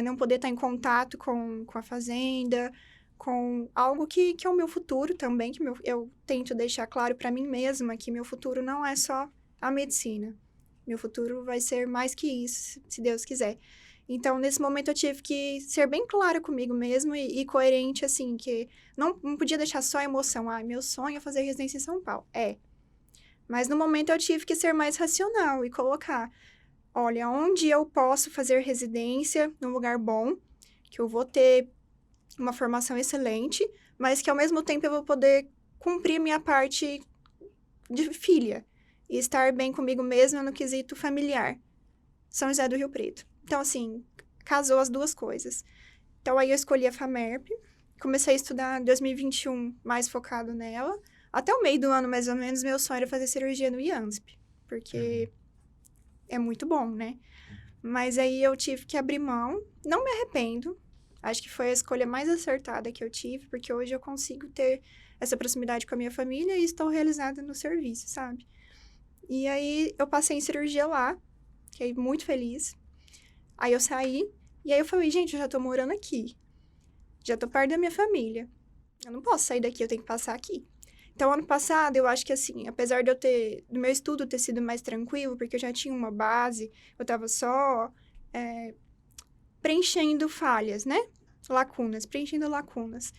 não poder estar em contato com a fazenda, com algo que é o meu futuro também, que eu tento deixar claro para mim mesma que meu futuro não é só a medicina. Meu futuro vai ser mais que isso, se Deus quiser. Então, nesse momento, eu tive que ser bem clara comigo mesmo e coerente, assim, que não podia deixar só a emoção. Meu sonho é fazer residência em São Paulo. Mas no momento eu tive que ser mais racional e colocar, olha, onde eu posso fazer residência num lugar bom, que eu vou ter uma formação excelente, mas que ao mesmo tempo eu vou poder cumprir minha parte de filha e estar bem comigo mesma no quesito familiar. São José do Rio Preto. Então, assim, casou as duas coisas. Então, aí eu escolhi a FAMERP, comecei a estudar em 2021, mais focado nela. Até o meio do ano, mais ou menos, meu sonho era fazer cirurgia no IANSP, porque é muito bom, né? Mas aí eu tive que abrir mão, não me arrependo. Acho que foi a escolha mais acertada que eu tive, porque hoje eu consigo ter essa proximidade com a minha família e estou realizada no serviço, sabe? E aí eu passei em cirurgia lá, fiquei muito feliz. Aí eu saí, e aí eu falei, gente, eu já tô morando aqui. Já tô perto da minha família. Eu não posso sair daqui, eu tenho que passar aqui. Então, ano passado, eu acho que assim, apesar de do meu estudo ter sido mais tranquilo, porque eu já tinha uma base, eu tava só preenchendo falhas, né? Preenchendo lacunas.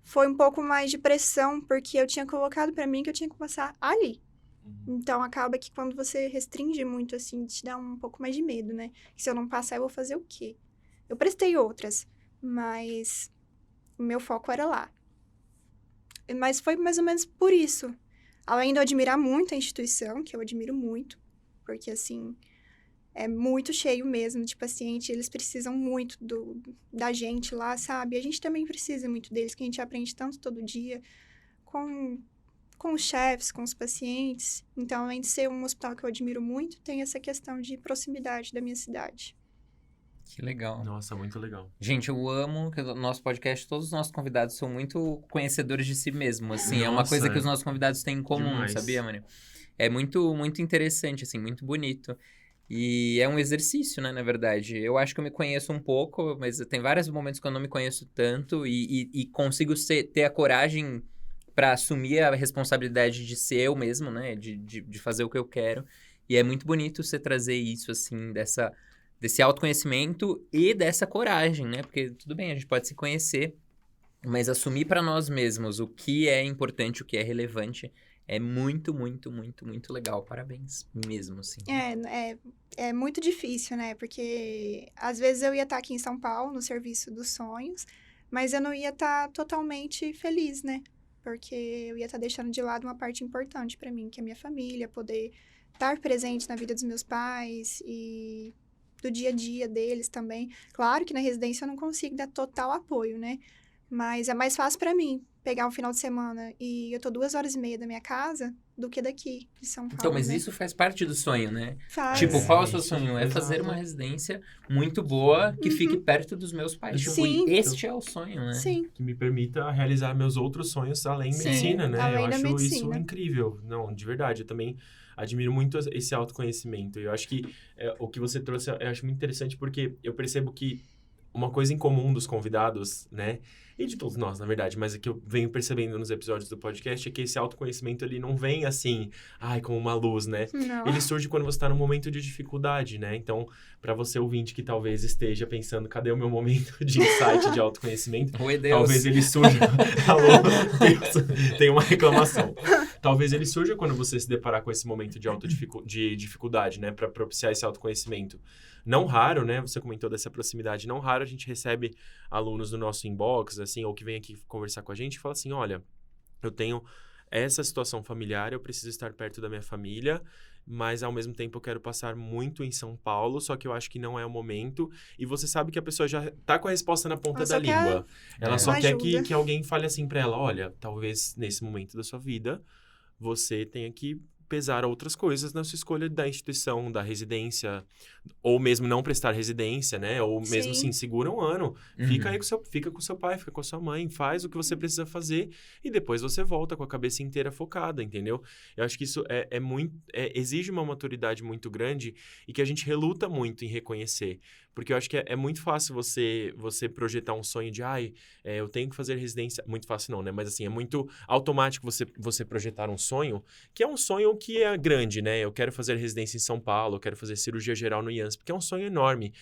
Foi um pouco mais de pressão, porque eu tinha colocado pra mim que eu tinha que passar ali. Então, acaba que quando você restringe muito, assim, te dá um pouco mais de medo, né? Que se eu não passar, eu vou fazer o quê? Eu prestei outras, mas o meu foco era lá. Mas foi mais ou menos por isso. Além de eu admirar muito a instituição, que eu admiro muito, porque, assim, é muito cheio mesmo de paciente, eles precisam muito da gente lá, sabe? A gente também precisa muito deles, que a gente aprende tanto todo dia com os chefes, com os pacientes. Então, além de ser um hospital que eu admiro muito, tem essa questão de proximidade da minha cidade. Que legal. Nossa, muito legal. Gente, eu amo que o nosso podcast, todos os nossos convidados são muito conhecedores de si mesmo, assim. É uma Nossa, coisa que os nossos convidados têm em comum, demais. sabia, mano? É muito, muito interessante, assim, muito bonito. E é um exercício, né, na verdade. Eu acho que eu me conheço um pouco, mas tem vários momentos que eu não me conheço tanto e consigo ter a coragem para assumir a responsabilidade de ser eu mesmo, né? De fazer o que eu quero. E é muito bonito você trazer isso, assim, desse autoconhecimento e dessa coragem, né? Porque, tudo bem, a gente pode se conhecer, mas assumir para nós mesmos o que é importante, o que é relevante, é muito, muito, muito, muito legal. Parabéns mesmo, assim. É muito difícil, né? Porque às vezes eu ia estar aqui em São Paulo, no serviço dos sonhos, mas eu não ia estar totalmente feliz, né? Porque eu ia estar deixando de lado uma parte importante para mim, que é a minha família, poder estar presente na vida dos meus pais e do dia a dia deles também. Claro que na residência eu não consigo dar total apoio, né? Mas é mais fácil para mim pegar um final de semana e eu tô 2h30 da minha casa do que daqui, de São Paulo. Então, mas né? isso faz parte do sonho, né? Faz. Tipo, qual é o seu isso, sonho? É exato. fazer uma residência muito boa que fique perto dos meus pais. Tipo, Sim. e este é o sonho, né? Sim. Que me permita realizar meus outros sonhos além Sim, medicina, né? além Eu da acho isso medicina. incrível. Não, de verdade, eu também admiro muito esse autoconhecimento. Eu acho que o que você trouxe, eu acho muito interessante porque eu percebo que uma coisa em comum dos convidados, né? E de todos nós, na verdade, mas é que eu venho percebendo nos episódios do podcast é que esse autoconhecimento, ele não vem assim, como uma luz, né? Não. Ele surge quando você está num momento de dificuldade, né? Então, para você ouvinte que talvez esteja pensando, cadê o meu momento de insight, de autoconhecimento? Oi, Deus. Talvez ele surja... Alô, Deus, tem uma reclamação. Talvez ele surja quando você se deparar com esse momento de dificuldade, né? Para propiciar esse autoconhecimento. Não raro, né? Você comentou dessa proximidade. Não raro a gente recebe alunos no nosso inbox, assim, ou que vem aqui conversar com a gente e fala assim, olha, eu tenho essa situação familiar, eu preciso estar perto da minha família, mas ao mesmo tempo eu quero passar muito em São Paulo, só que eu acho que não é o momento. E você sabe que a pessoa já tá com a resposta na ponta Ela da só quer língua. Ela só uma quer ajuda. que alguém fale assim pra ela, olha, talvez nesse momento da sua vida, você tenha que pesar outras coisas na sua escolha da instituição, da residência, ou mesmo não prestar residência, né? Ou mesmo Sim. assim, segura um ano. Uhum. Fica com seu pai, fica com a sua mãe, faz o que você precisa fazer e depois você volta com a cabeça inteira focada, entendeu? Eu acho que isso exige uma maturidade muito grande e que a gente reluta muito em reconhecer. Porque eu acho que é muito fácil você projetar um sonho de, eu tenho que fazer residência. Muito fácil não, né? Mas assim, é muito automático você projetar um sonho, que é um sonho que é grande, né? Eu quero fazer residência em São Paulo, eu quero fazer cirurgia geral no IANSP, porque é um sonho enorme.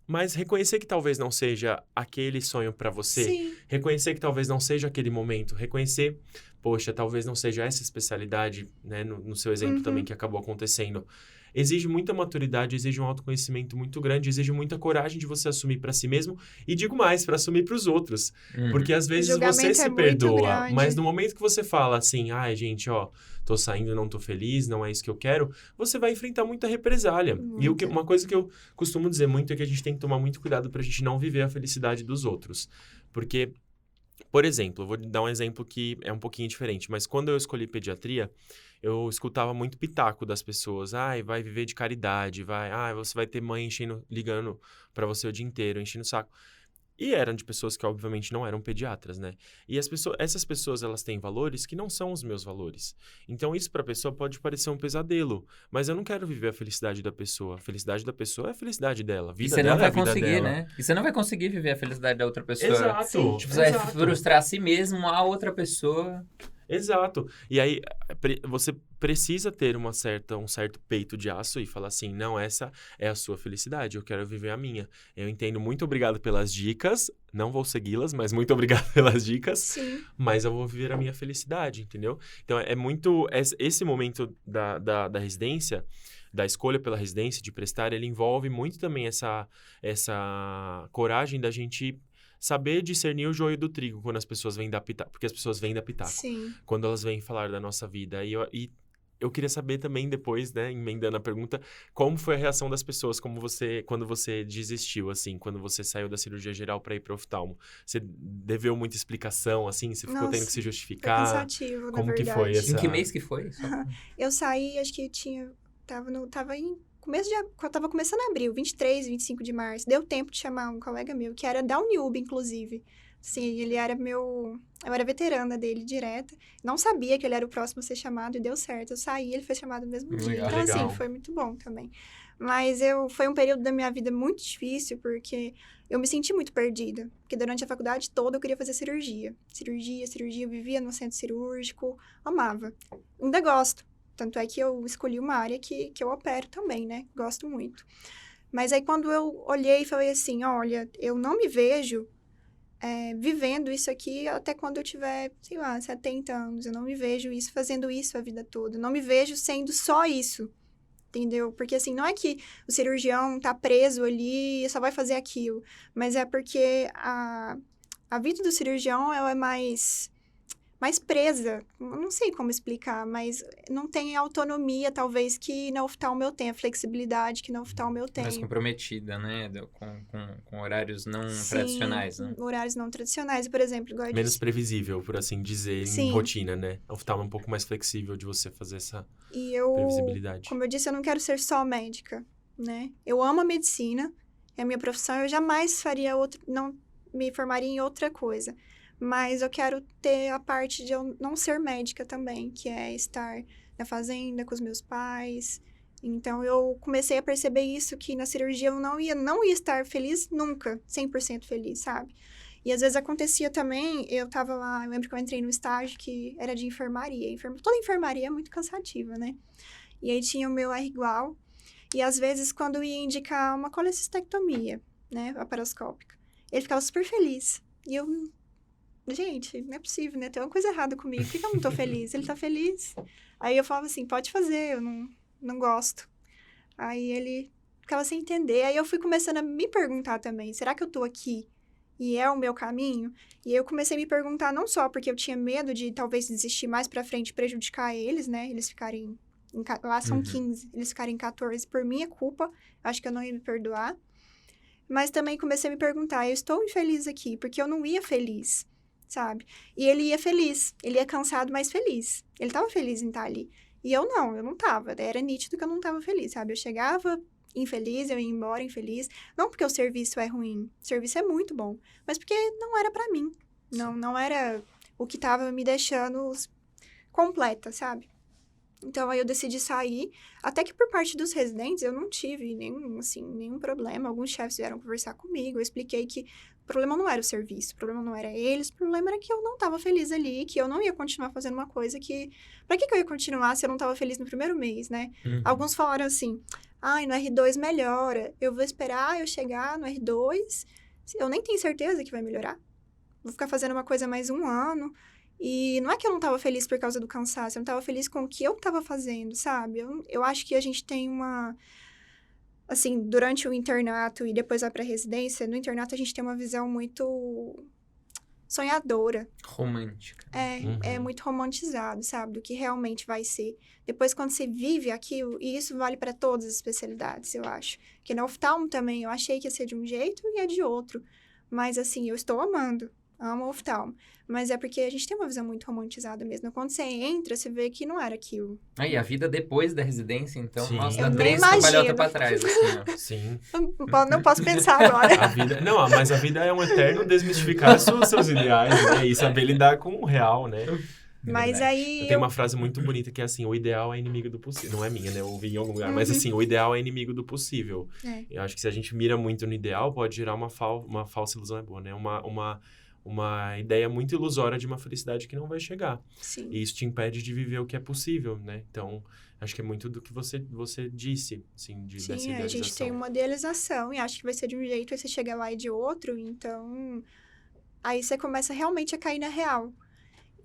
Mas reconhecer que talvez não seja aquele sonho para você, Sim. reconhecer que talvez não seja aquele momento, reconhecer, poxa, talvez não seja essa especialidade, né? No seu exemplo também que acabou acontecendo. exige muita maturidade, exige um autoconhecimento muito grande, exige muita coragem de você assumir para si mesmo e digo mais, para assumir para os outros. Porque às vezes você se perdoa, grande. mas no momento que você fala assim, ai gente, ó, tô saindo, não tô feliz, não é isso que eu quero, você vai enfrentar muita represália. E uma coisa que eu costumo dizer muito é que a gente tem que tomar muito cuidado pra gente não viver a felicidade dos outros. Porque, por exemplo, eu vou dar um exemplo que é um pouquinho diferente, mas quando eu escolhi pediatria, eu escutava muito pitaco das pessoas. Ai, vai viver de caridade, você vai ter mãe ligando pra você o dia inteiro, enchendo o saco. E eram de pessoas que, obviamente, não eram pediatras, né? E essas pessoas, elas têm valores que não são os meus valores. Então, isso pra pessoa pode parecer um pesadelo. Mas eu não quero viver a felicidade da pessoa. A felicidade da pessoa é a felicidade dela. A vida dela é a vida dela. E você não vai conseguir, né? E você não vai conseguir viver a felicidade da outra pessoa. Exato. Tipo, você vai frustrar a si mesmo, a outra pessoa. Exato. E aí, você precisa ter um certo peito de aço e falar assim, não, essa é a sua felicidade, eu quero viver a minha. Eu entendo, muito obrigado pelas dicas, não vou segui-las, mas muito obrigado pelas dicas. Sim. Mas eu vou viver a minha felicidade, entendeu? Então, é muito... Esse momento da residência, da escolha pela residência, de prestar, ele envolve muito também essa coragem da gente... saber discernir o joio do trigo quando as pessoas vêm dar pitaco. Porque as pessoas vêm dar pitaco. Sim. Quando elas vêm falar da nossa vida. E eu queria saber também depois, né, emendando a pergunta, como foi a reação das pessoas quando você desistiu, assim, quando você saiu da cirurgia geral para ir para oftalmo. Você deveu muita explicação, assim? Você ficou tendo que se justificar? Foi cansativo, na como verdade. que foi essa... Em que mês que foi? Eu saí, acho que tava em tava começando a abril, 23, 25 de março. Deu tempo de chamar um colega meu, que era da Uniub, inclusive. Sim, ele era eu era veterana dele, direta. Não sabia que ele era o próximo a ser chamado e deu certo. Eu saí, ele foi chamado no mesmo dia. Então, legal. assim, foi muito bom também. Mas foi um período da minha vida muito difícil, porque eu me senti muito perdida. Porque durante a faculdade toda eu queria fazer cirurgia. Cirurgia. Eu vivia no centro cirúrgico, amava. Ainda gosto. Tanto é que eu escolhi uma área que eu opero também, né? Gosto muito. Mas aí, quando eu olhei e falei assim, olha, eu não me vejo vivendo isso aqui até quando eu tiver, sei lá, 70 anos. Eu não me vejo fazendo isso a vida toda. Eu não me vejo sendo só isso, entendeu? Porque, assim, não é que o cirurgião tá preso ali e só vai fazer aquilo. Mas é porque a vida do cirurgião, ela é mais presa. Não sei como explicar, mas não tem a autonomia, talvez, que na oftalmo eu tenho, a flexibilidade que na oftalmo eu tenho. Mais comprometida, né? Com horários não tradicionais, né? Horários não tradicionais, por exemplo. Igual menos previsível, por assim dizer, em rotina, né? A oftalmo é um pouco mais flexível de você fazer essa previsibilidade. Como eu disse, eu não quero ser só médica, né? Eu amo a medicina, é a minha profissão, eu jamais não me formaria em outra coisa. Mas eu quero ter a parte de eu não ser médica também, que é estar na fazenda com os meus pais. Então, eu comecei a perceber isso, que na cirurgia eu não ia estar feliz nunca, 100% feliz, sabe? E às vezes acontecia também, eu tava lá, eu lembro que eu entrei no estágio que era de enfermaria. Toda enfermaria é muito cansativa, né? E aí tinha o meu R igual, e às vezes quando eu ia indicar uma colecistectomia, né, laparoscópica, ele ficava super feliz. E eu... Gente, não é possível, né? Tem uma coisa errada comigo. Por que eu não tô feliz? Ele tá feliz. Aí eu falava assim, pode fazer, eu não gosto. Aí ele ficava sem entender. Aí eu fui começando a me perguntar também, será que eu tô aqui e é o meu caminho? E aí eu comecei a me perguntar não só porque eu tinha medo de talvez desistir mais pra frente e prejudicar eles, né? Eles ficarem... Lá são 15, eles ficarem 14 por minha culpa. Acho que eu não ia me perdoar. Mas também comecei a me perguntar, eu estou infeliz aqui porque eu não ia feliz, sabe? E ele ia feliz, ele ia cansado, mas feliz. Ele tava feliz em estar ali. E eu não tava. Era nítido que eu não tava feliz, sabe? Eu chegava infeliz, eu ia embora infeliz. Não porque o serviço é ruim, o serviço é muito bom, mas porque não era pra mim. Não era o que tava me deixando completa, sabe? Então, aí eu decidi sair, até que por parte dos residentes eu não tive nenhum problema. Alguns chefes vieram conversar comigo, eu expliquei que o problema não era o serviço, o problema não era eles, o problema era que eu não estava feliz ali, que eu não ia continuar fazendo uma coisa que... Pra que eu ia continuar se eu não estava feliz no primeiro mês, né? Alguns falaram assim, no R2 melhora, eu vou esperar eu chegar no R2, eu nem tenho certeza que vai melhorar. Vou ficar fazendo uma coisa mais um ano... E não é que eu não tava feliz por causa do cansaço, eu não tava feliz com o que eu tava fazendo, sabe? Eu acho que a gente tem uma... Assim, durante o internato e depois vai pra residência, no internato a gente tem uma visão muito sonhadora. Romântica. É Uhum. muito romantizado, sabe? Do que realmente vai ser. Depois, quando você vive aquilo, e isso vale para todas as especialidades, eu acho. Porque na oftalmo também, eu achei que ia ser de um jeito e é de outro. Mas, assim, eu estou amando. Amo a oftalmo. Mas é porque a gente tem uma visão muito romantizada mesmo. Quando você entra, você vê que não era aquilo. Aí, a vida depois da residência, então, Sim. nossa, Eu dá nem 3 cambalhotas imagino. pra trás, assim, ó. Sim. Não posso pensar agora. A vida... Não, mas a vida é um eterno desmistificar seus ideais, né? E saber lidar com o real, né? Mas Verdade. aí Eu tenho uma frase muito bonita que é assim, o ideal é inimigo do possível. Não é minha, né? Eu ouvi em algum lugar. Mas assim, o ideal é inimigo do possível. É. Eu acho que se a gente mira muito no ideal, pode gerar uma falsa ilusão, é boa, né? Uma ideia muito ilusória de uma felicidade que não vai chegar. Sim. E isso te impede de viver o que é possível, né? Então, acho que é muito do que você disse, assim, dessa Sim, a idealização. gente tem uma idealização e acha que vai ser de um jeito, aí você chega lá e de outro, então aí você começa realmente a cair na real.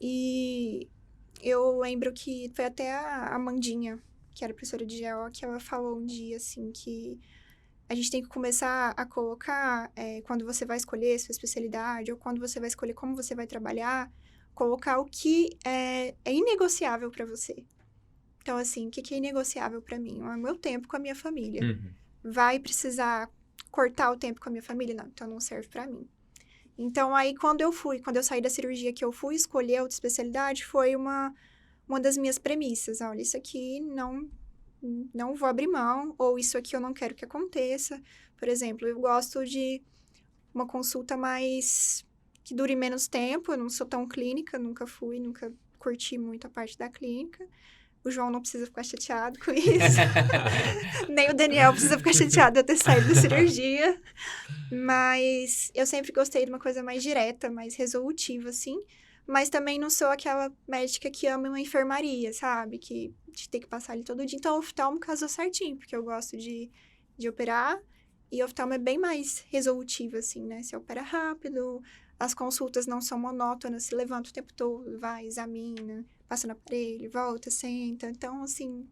E eu lembro que foi até a Amandinha, que era professora de GO, que ela falou um dia, assim, que a gente tem que começar a colocar, quando você vai escolher sua especialidade, ou quando você vai escolher como você vai trabalhar, colocar o que é inegociável para você. Então, assim, o que é inegociável para mim? É o meu tempo com a minha família. Uhum. Vai precisar cortar o tempo com a minha família? Não, então não serve para mim. Então, aí, quando eu saí da cirurgia, que eu fui escolher outra especialidade, foi uma das minhas premissas. Olha, isso aqui não vou abrir mão, ou isso aqui eu não quero que aconteça. Por exemplo, eu gosto de uma consulta que dure menos tempo, eu não sou tão clínica, nunca curti muito a parte da clínica. O João não precisa ficar chateado com isso. Nem o Daniel precisa ficar chateado de eu ter saído da cirurgia. Mas eu sempre gostei de uma coisa mais direta, mais resolutiva, assim. Mas também não sou aquela médica que ama uma enfermaria, sabe? Que de ter que passar ali todo dia. Então, o oftalmo casou certinho, porque eu gosto de operar. E o oftalmo é bem mais resolutivo, assim, né? Você opera rápido, as consultas não são monótonas, se levanta o tempo todo, vai, examina, passa no aparelho, volta, senta. Então, assim,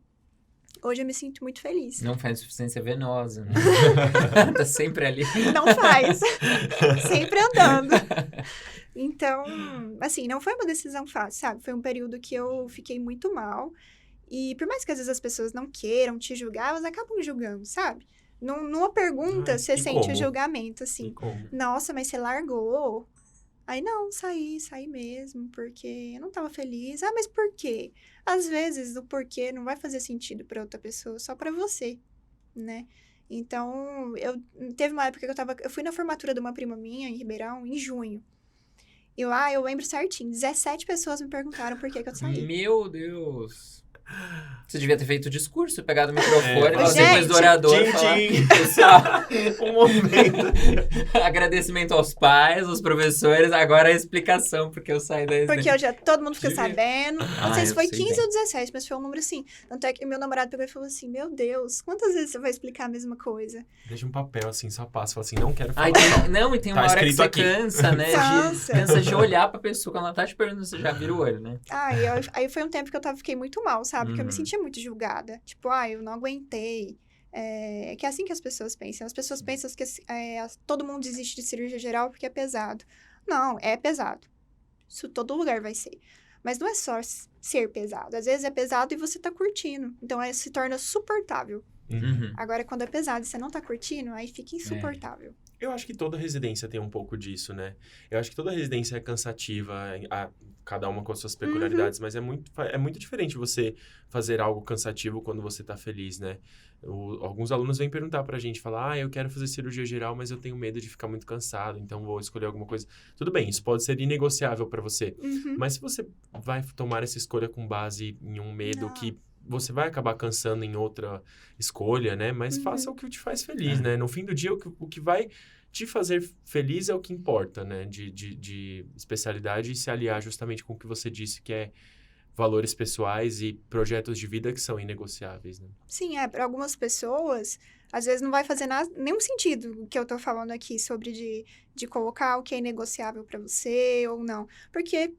hoje eu me sinto muito feliz. Não faz insuficiência venosa, né? Tá sempre ali. Não faz. Sempre andando. Então, assim, não foi uma decisão fácil, sabe? Foi um período que eu fiquei muito mal. E por mais que às vezes as pessoas não queiram te julgar, elas acabam julgando, sabe? Numa pergunta, Ai, você e sente como? o julgamento, E assim. como? Nossa, mas você largou? Aí, não, saí mesmo, porque eu não tava feliz. Ah, mas por quê? Às vezes, o porquê não vai fazer sentido pra outra pessoa, só pra você, né? Então, teve uma época que eu fui na formatura de uma prima minha, em Ribeirão, em junho. Eu lembro certinho, 17 pessoas me perguntaram por que eu saí. Meu Deus. Você devia ter feito o discurso, pegado o microfone, É. e depois do orador, Tchim, falar, tchim. pessoal, Um momento. agradecimento aos pais, aos professores, agora a explicação porque eu saí da Porque todo mundo fica Devia. sabendo. Não Ah, sei se eu foi sei 15 bem. ou 17, mas foi um número assim. Tanto é que meu namorado pegou e falou assim, meu Deus, quantas vezes você vai explicar a mesma coisa? Deixa um papel assim, só passa. Fala assim, não quero falar. Ai, e tem Tá uma hora que escrito você aqui. cansa, né? Cansa. Cansa de olhar pra pessoa, quando ela tá te perguntando, você já vira o olho, né? Aí foi um tempo que eu fiquei muito mal, sabe? Porque eu me Uhum. sentia muito julgada. Tipo, eu não aguentei. Que é assim que as pessoas pensam. As pessoas pensam que todo mundo desiste de cirurgia geral porque é pesado. Não, é pesado. Isso todo lugar vai ser. Mas não é só ser pesado. Às vezes é pesado e você tá curtindo. Então, se torna suportável. Uhum. Agora, quando é pesado e você não tá curtindo, aí fica insuportável. Eu acho que toda residência tem um pouco disso, né? Eu acho que toda residência é cansativa, cada uma com as suas peculiaridades, mas é muito diferente você fazer algo cansativo quando você tá feliz, né? Alguns alunos vêm perguntar pra gente, falar, eu quero fazer cirurgia geral, mas eu tenho medo de ficar muito cansado, então vou escolher alguma coisa. Tudo bem, isso pode ser inegociável pra você, Uhum. mas se você vai tomar essa escolha com base em um medo que você vai acabar cansando em outra escolha, né? Mas faça o que te faz feliz, né? No fim do dia, o que vai te fazer feliz é o que importa, né? De especialidade e se aliar justamente com o que você disse, que é valores pessoais e projetos de vida que são inegociáveis, né? Sim, para algumas pessoas, às vezes não vai fazer nenhum sentido o que eu tô falando aqui sobre de colocar o que é inegociável para você ou não. Porque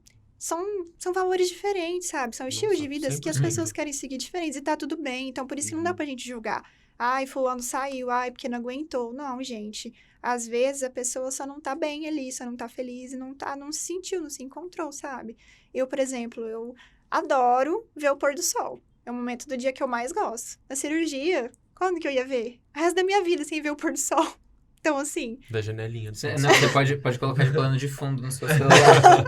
são valores diferentes, sabe? São estilos de vida que as 100%. pessoas querem seguir diferentes e tá tudo bem. Então, por isso que não dá pra gente julgar. Ai, fulano saiu, ai, porque não aguentou. Não, gente. Às vezes a pessoa só não tá bem ali, só não tá feliz e não se sentiu, não se encontrou, sabe? Eu, por exemplo, eu adoro ver o pôr do sol. É o momento do dia que eu mais gosto. Na cirurgia, quando que eu ia ver? O resto da minha vida sem ver o pôr do sol. Então, assim, Da janelinha do Não, você pode colocar de plano de fundo no seu celular.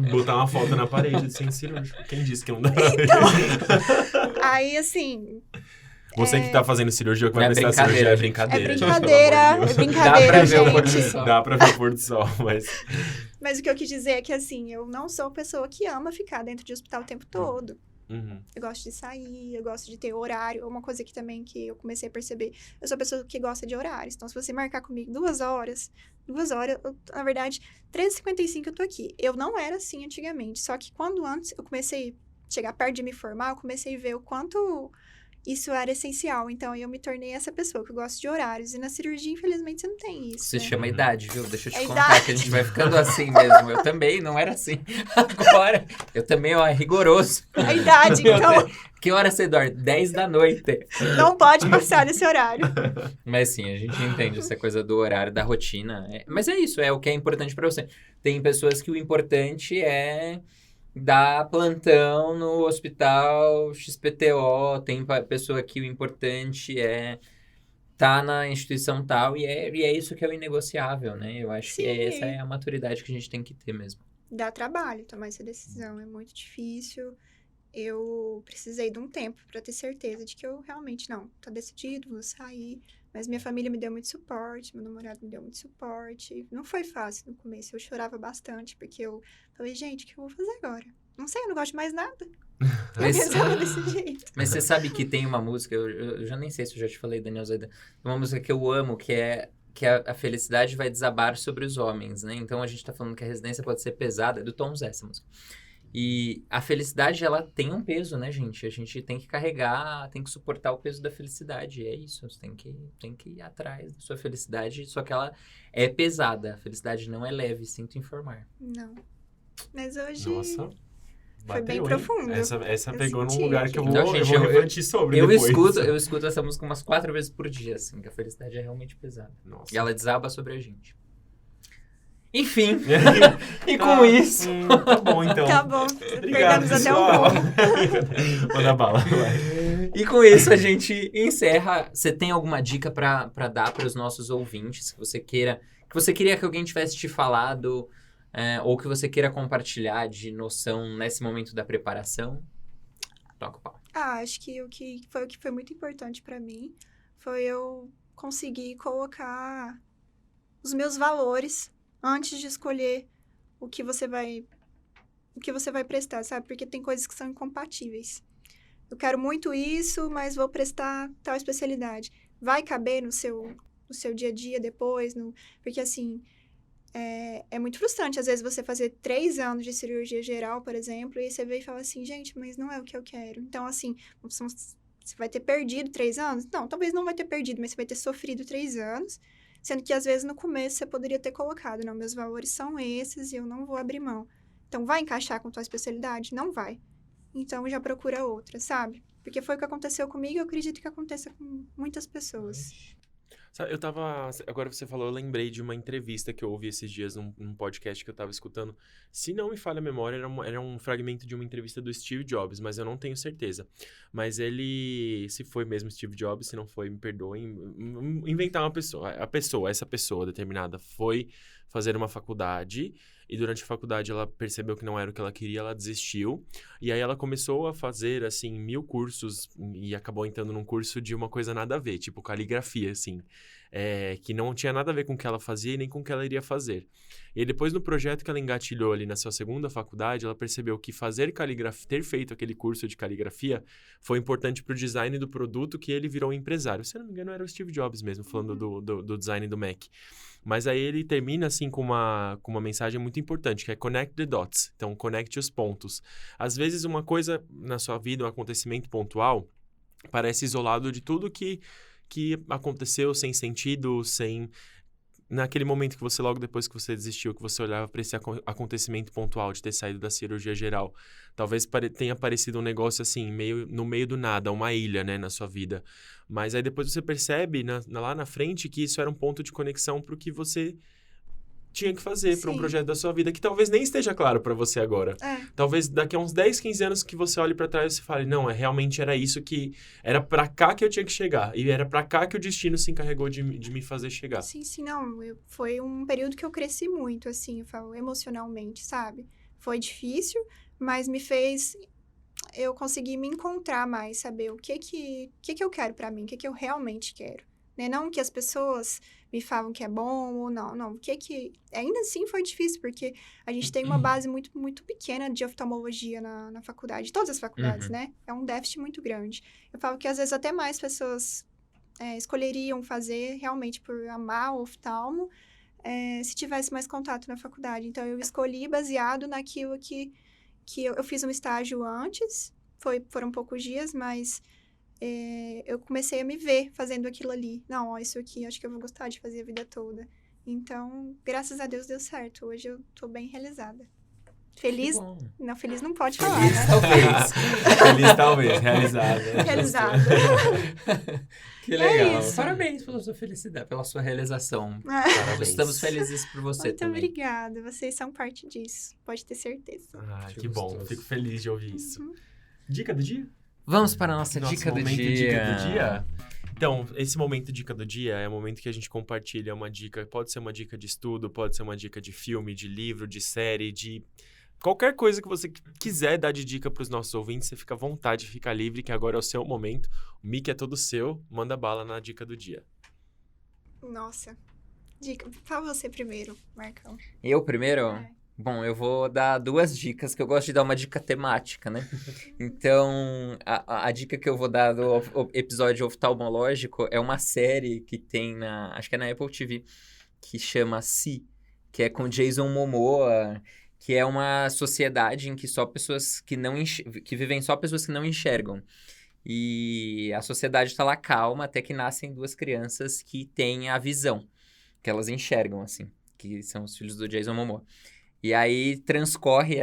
Botar uma foto na parede sem cirúrgico. Quem disse que não dá? então, aí, assim, Você que tá fazendo cirurgia, que vai É prestar cirurgia, é brincadeira, brincadeira. é gente, brincadeira, pelo amor de é Deus. Dá pra brincadeira, ver o pôr do gente. sol. Dá pra ver o pôr do sol, mas... Mas o que eu quis dizer é que, assim, eu não sou pessoa que ama ficar dentro de hospital o tempo todo. Uhum. Eu gosto de sair, eu gosto de ter horário. Uma coisa que também que eu comecei a perceber, eu sou a pessoa que gosta de horários. Então, se você marcar comigo 2 horas, na verdade, 13h55 eu tô aqui. Eu não era assim antigamente, só que quando antes eu comecei a chegar perto de me formar, eu comecei a ver o quanto isso era essencial. Então, eu me tornei essa pessoa que gosta de horários. E na cirurgia, infelizmente, você não tem isso. Se né? chama idade, viu? Deixa eu te É contar idade. que a gente vai ficando assim mesmo. Eu também não era assim. Agora, eu também, ó, é rigoroso. A idade, Meu então, Que hora você dorme? 10 da noite. não pode passar desse horário. Mas sim, a gente entende essa coisa do horário, da rotina. Mas é isso, é o que é importante pra você. Tem pessoas que o importante é dar plantão no hospital XPTO. Tem pessoa que o importante é tá na instituição tal. E é isso que é o inegociável, né? Eu acho que Sim. essa é a maturidade que a gente tem que ter mesmo. Dá trabalho tomar essa decisão, é muito difícil. Eu precisei de um tempo pra ter certeza de que eu realmente, não, tá decidido, vou sair. Mas minha família me deu muito suporte, meu namorado me deu muito suporte. Não foi fácil no começo, eu chorava bastante, porque eu falei, gente, o que eu vou fazer agora? Não sei, eu não gosto de mais nada. Eu Mas- pensava desse jeito. Mas você sabe que tem uma música, eu já nem sei se eu já te falei, Daniel Zaidan, uma música que eu amo, que é a felicidade vai desabar sobre os homens, né? Então a gente tá falando que a residência pode ser pesada, é do Tom Zé essa música. E a felicidade, ela tem um peso, né, gente? A gente tem que carregar, tem que suportar o peso da felicidade, e é isso, você tem que ir atrás da sua felicidade, só que ela é pesada, a felicidade não é leve, sinto informar. Não. Mas hoje Nossa. foi bem Bateu, hein? profundo. Essa Eu pegou num senti lugar que eu vou, Não, gente, eu vou eu- refletir sobre Eu depois. escuto essa música umas 4 vezes por dia, assim, que a felicidade é realmente pesada. Nossa. E ela desaba sobre a gente. Enfim, e com Ah, isso... tá bom, então. Tá bom, Obrigado, perdemos até pessoal. um pouco. Manda bala, vai. E com isso a gente encerra. Você tem alguma dica pra dar para os nossos ouvintes que você queria que alguém tivesse te falado, ou que você queira compartilhar de noção nesse momento da preparação? Toca o pau. Acho que o que foi muito importante pra mim foi eu conseguir colocar os meus valores antes de escolher o que você vai prestar, sabe? Porque tem coisas que são incompatíveis. Eu quero muito isso, mas vou prestar tal especialidade. Vai caber no seu dia a dia depois? Porque, assim, é muito frustrante, às vezes, você fazer 3 anos de cirurgia geral, por exemplo, e você vê e fala assim, gente, mas não é o que eu quero. Então, assim, você vai ter perdido 3 anos? Não, talvez não vai ter perdido, mas você vai ter sofrido 3 anos, sendo que, às vezes, no começo, você poderia ter colocado, não, meus valores são esses e eu não vou abrir mão. Então, vai encaixar com tua especialidade? Não vai. Então, já procura outra, sabe? Porque foi o que aconteceu comigo e eu acredito que aconteça com muitas pessoas. Sabe, agora você falou, eu lembrei de uma entrevista que eu ouvi esses dias num podcast que eu tava escutando. Se não me falha a memória, era um fragmento de uma entrevista do Steve Jobs, mas eu não tenho certeza. Mas ele, se foi mesmo Steve Jobs, se não foi, me perdoem, inventar uma pessoa. Essa pessoa determinada foi fazer uma faculdade e durante a faculdade ela percebeu que não era o que ela queria, ela desistiu. E aí ela começou a fazer, assim, 1000 cursos e acabou entrando num curso de uma coisa nada a ver, tipo caligrafia, assim. Que não tinha nada a ver com o que ela fazia e nem com o que ela iria fazer. E aí, depois no projeto que ela engatilhou ali na sua segunda faculdade, ela percebeu que fazer caligrafia, ter feito aquele curso de caligrafia foi importante pro design do produto que ele virou um empresário. Se eu não me engano, era o Steve Jobs mesmo, falando do design do Mac. Mas aí ele termina, assim, com uma mensagem muito importante, que é connect the dots. Então, conecte os pontos. Às vezes, uma coisa na sua vida, um acontecimento pontual, parece isolado de tudo que aconteceu sem sentido, sem... naquele momento que você, logo depois que você desistiu, que você olhava para esse acontecimento pontual de ter saído da cirurgia geral, talvez tenha parecido um negócio assim, no meio do nada, uma ilha, né, na sua vida. Mas aí depois você percebe lá na frente que isso era um ponto de conexão pro que você tinha que fazer para um Sim. projeto da sua vida que talvez nem esteja claro para você agora. Talvez daqui a uns 10, 15 anos que você olhe para trás e fale, não, realmente era isso que... Era para cá que eu tinha que chegar. E era para cá que o destino se encarregou de me fazer chegar. Sim, não. Foi um período que eu cresci muito, assim, eu falo, emocionalmente, sabe? Foi difícil, mas me fez... Eu consegui me encontrar mais, saber o que eu quero pra mim, o que eu realmente quero. Né? Não que as pessoas me falam que é bom ou não. O que... Ainda assim foi difícil, porque a gente tem uma base muito, muito pequena de oftalmologia na faculdade. Todas as faculdades, né? É um déficit muito grande. Eu falo que às vezes até mais pessoas escolheriam fazer realmente por amar o oftalmo se tivesse mais contato na faculdade. Então, eu escolhi baseado naquilo que eu fiz um estágio antes. Foram poucos dias, mas... eu comecei a me ver fazendo aquilo ali. Não, ó, isso aqui acho que eu vou gostar de fazer a vida toda. Então, graças a Deus deu certo. Hoje eu tô bem realizada. Feliz? Não, feliz não pode falar, Feliz, né? talvez. Feliz talvez, realizada. Realizada. Que legal. isso. Parabéns pela sua felicidade, pela sua realização. Parabéns. Estamos felizes por você Muito também. obrigada. Vocês são parte disso. Pode ter certeza. Ah, Que que bom. gostoso. Fico feliz de ouvir isso. Dica do dia? Vamos para a nossa Nosso dica do momento dia. dica do dia? Então, esse momento dica do dia é o momento que a gente compartilha uma dica. Pode ser uma dica de estudo, pode ser uma dica de filme, de livro, de série, de qualquer coisa que você quiser dar de dica para os nossos ouvintes. Você fica à vontade, fica livre, que agora é o seu momento. O mic é todo seu. Manda bala na dica do dia. Nossa. Dica. Fala você primeiro, Marcão. Eu primeiro? É. Bom, eu vou dar 2 dicas, que eu gosto de dar uma dica temática, né? Então, a dica que eu vou dar do episódio oftalmológico é uma série que tem acho que é na Apple TV, que chama Si, que é com Jason Momoa, que é uma sociedade em que só pessoas que vivem só pessoas que não enxergam. E a sociedade está lá calma até que nascem 2 crianças que têm a visão, que elas enxergam, assim, que são os filhos do Jason Momoa. E aí transcorre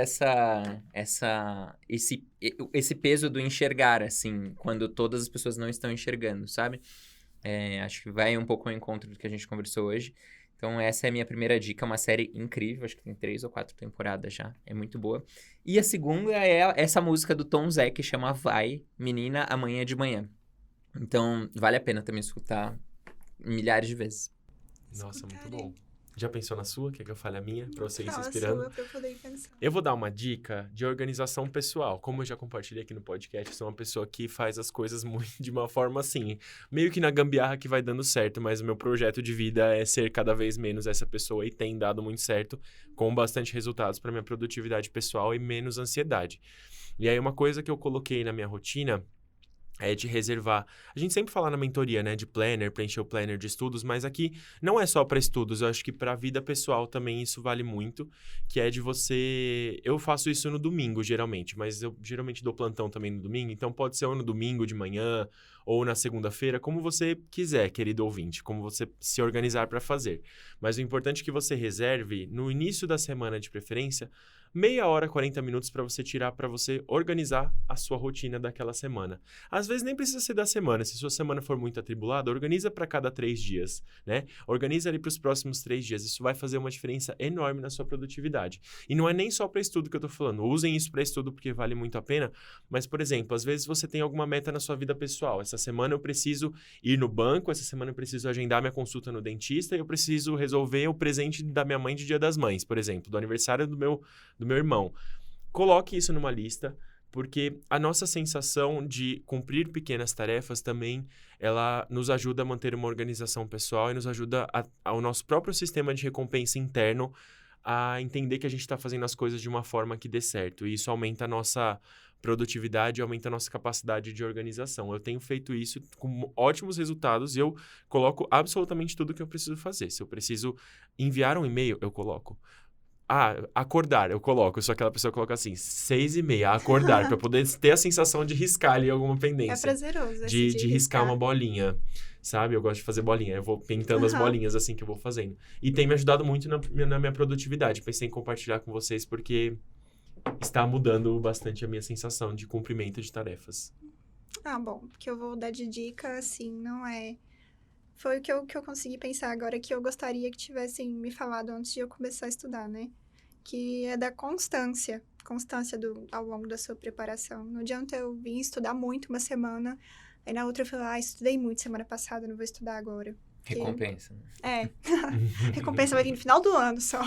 esse peso do enxergar, assim, quando todas as pessoas não estão enxergando, sabe? Acho que vai um pouco ao encontro do que a gente conversou hoje. Então, essa é a minha primeira dica, uma série incrível, acho que tem 3 ou 4 temporadas já, é muito boa. E a segunda é essa música do Tom Zé, que chama Vai, Menina, Amanhã de Manhã. Então, vale a pena também escutar milhares de vezes. Nossa, muito Escutarei. bom. Já pensou na sua? Quer que eu fale a minha? Pra você ir se Fala a inspirando? sua pra eu poder pensar. Eu vou dar uma dica de organização pessoal. Como eu já compartilhei aqui no podcast, eu sou uma pessoa que faz as coisas de uma forma assim, meio que na gambiarra que vai dando certo, mas o meu projeto de vida é ser cada vez menos essa pessoa e tem dado muito certo, com bastante resultados para minha produtividade pessoal e menos ansiedade. E aí uma coisa que eu coloquei na minha rotina é de reservar. A gente sempre fala na mentoria, né, de planner, preencher o planner de estudos, mas aqui não é só para estudos, eu acho que para a vida pessoal também isso vale muito, que é de você... Eu faço isso no domingo, geralmente, mas eu geralmente dou plantão também no domingo, então pode ser ou no domingo de manhã ou na segunda-feira, como você quiser, querido ouvinte, como você se organizar para fazer. Mas o importante é que você reserve, no início da semana de preferência, meia hora, 40 minutos para você tirar, para você organizar a sua rotina daquela semana. Às vezes nem precisa ser da semana. Se sua semana for muito atribulada, organiza para cada 3 dias, né? Organiza ali para os próximos 3 dias. Isso vai fazer uma diferença enorme na sua produtividade. E não é nem só para estudo que eu tô falando. Usem isso para estudo porque vale muito a pena. Mas, por exemplo, às vezes você tem alguma meta na sua vida pessoal. Essa semana eu preciso ir no banco, essa semana eu preciso agendar minha consulta no dentista e eu preciso resolver o presente da minha mãe de Dia das Mães, por exemplo, do aniversário do meu irmão. Coloque isso numa lista, porque a nossa sensação de cumprir pequenas tarefas também, ela nos ajuda a manter uma organização pessoal e nos ajuda ao nosso próprio sistema de recompensa interno a entender que a gente está fazendo as coisas de uma forma que dê certo. E isso aumenta a nossa produtividade, aumenta a nossa capacidade de organização. Eu tenho feito isso com ótimos resultados e eu coloco absolutamente tudo que eu preciso fazer. Se eu preciso enviar um e-mail, eu coloco. Acordar, eu coloco. Eu sou aquela pessoa que coloca assim, 6:30, acordar, para poder ter a sensação de riscar ali alguma pendência. É prazeroso De riscar uma bolinha. sabe? Eu gosto de fazer bolinha. Eu vou pintando as bolinhas assim que eu vou fazendo. E tem me ajudado muito na minha produtividade. Pensei em compartilhar com vocês porque está mudando bastante a minha sensação de cumprimento de tarefas. Ah, bom, o que eu vou dar de dica, assim, não é... Foi o que eu consegui pensar agora, que eu gostaria que tivessem me falado antes de eu começar a estudar, né? Que é da constância ao longo da sua preparação. Não adianta eu vir estudar muito uma semana, aí na outra eu falar, estudei muito semana passada, não vou estudar agora. Recompensa. Recompensa vai vir no final do ano só.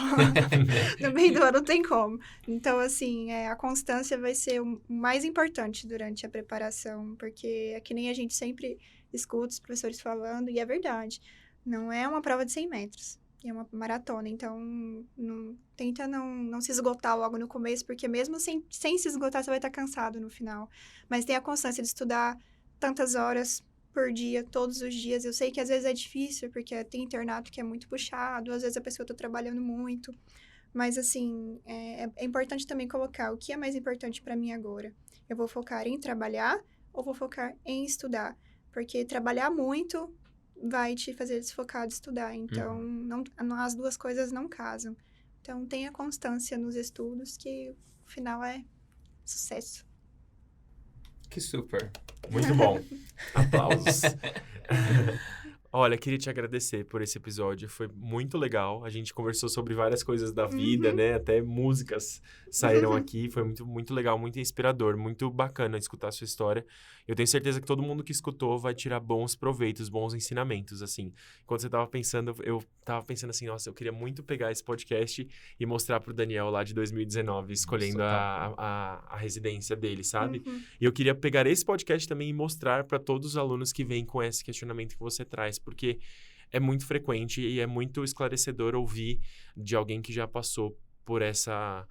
No meio do ano não tem como. Então, assim, a constância vai ser o mais importante durante a preparação, porque é que nem a gente sempre escuta os professores falando, e é verdade. Não é uma prova de 100 metros, é uma maratona. Então, tenta não se esgotar logo no começo, porque mesmo sem se esgotar, você vai estar cansado no final. Mas tem a constância de estudar tantas horas por dia, todos os dias. Eu sei que às vezes é difícil, porque tem internato que é muito puxado, às vezes a pessoa está trabalhando muito, mas assim, é importante também colocar o que é mais importante para mim agora. Eu vou focar em trabalhar ou vou focar em estudar? Porque trabalhar muito vai te fazer desfocar de estudar, então as duas coisas não casam. Então tenha constância nos estudos, que o final é sucesso. Que super. Muito bom. Aplausos. Olha, queria te agradecer por esse episódio. Foi muito legal. A gente conversou sobre várias coisas da vida, né? Até músicas saíram aqui. Foi muito, muito legal, muito inspirador, muito bacana escutar a sua história. Eu tenho certeza que todo mundo que escutou vai tirar bons proveitos, bons ensinamentos, assim. Quando você tava pensando, eu tava pensando assim, nossa, eu queria muito pegar esse podcast e mostrar pro Daniel lá de 2019, escolhendo a residência dele, sabe? E eu queria pegar esse podcast também e mostrar para todos os alunos que vêm com esse questionamento que você traz, porque é muito frequente e é muito esclarecedor ouvir de alguém que já passou por essa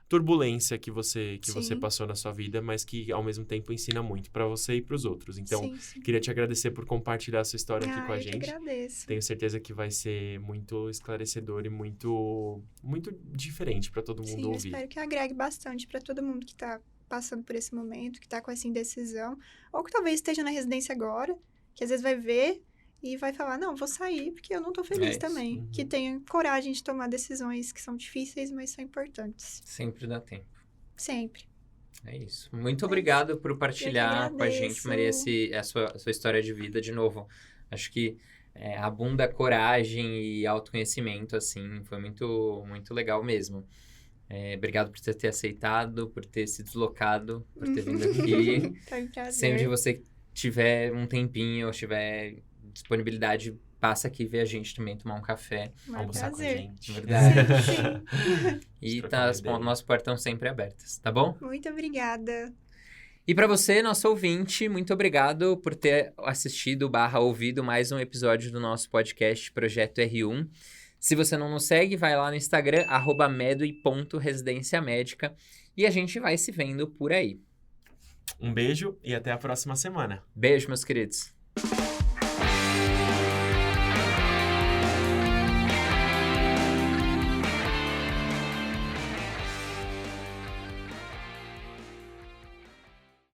turbulência que você passou na sua vida, mas que ao mesmo tempo ensina muito para você e para os outros. Então, queria te agradecer por compartilhar a sua história aqui com a gente. Eu que agradeço. Tenho certeza que vai ser muito esclarecedor e muito, muito diferente para todo mundo ouvir. Eu espero que agregue bastante para todo mundo que está passando por esse momento, que está com essa indecisão, ou que talvez esteja na residência agora, que às vezes vai ver e vai falar, não, vou sair porque eu não tô feliz também. Que tenha coragem de tomar decisões que são difíceis, mas são importantes. Sempre dá tempo. Sempre. É isso. Muito obrigado por partilhar com a gente, Maria, a sua história de vida de novo. Acho que abunda coragem e autoconhecimento, assim, foi muito, muito legal mesmo. Obrigado por ter aceitado, por ter se deslocado, por ter vindo aqui. Foi um prazer. Sempre que você tiver um tempinho ou tiver disponibilidade, passa aqui ver a gente também, tomar um café. Almoçar com a gente. Verdade. Sim. E as nossas portas estão sempre abertas, tá bom? Muito obrigada. E para você, nosso ouvinte, muito obrigado por ter assistido / ouvido mais um episódio do nosso podcast Projeto R1. Se você não nos segue, vai lá no Instagram, @medui.residenciamédica, e a gente vai se vendo por aí. Um beijo e até a próxima semana. Beijo, meus queridos.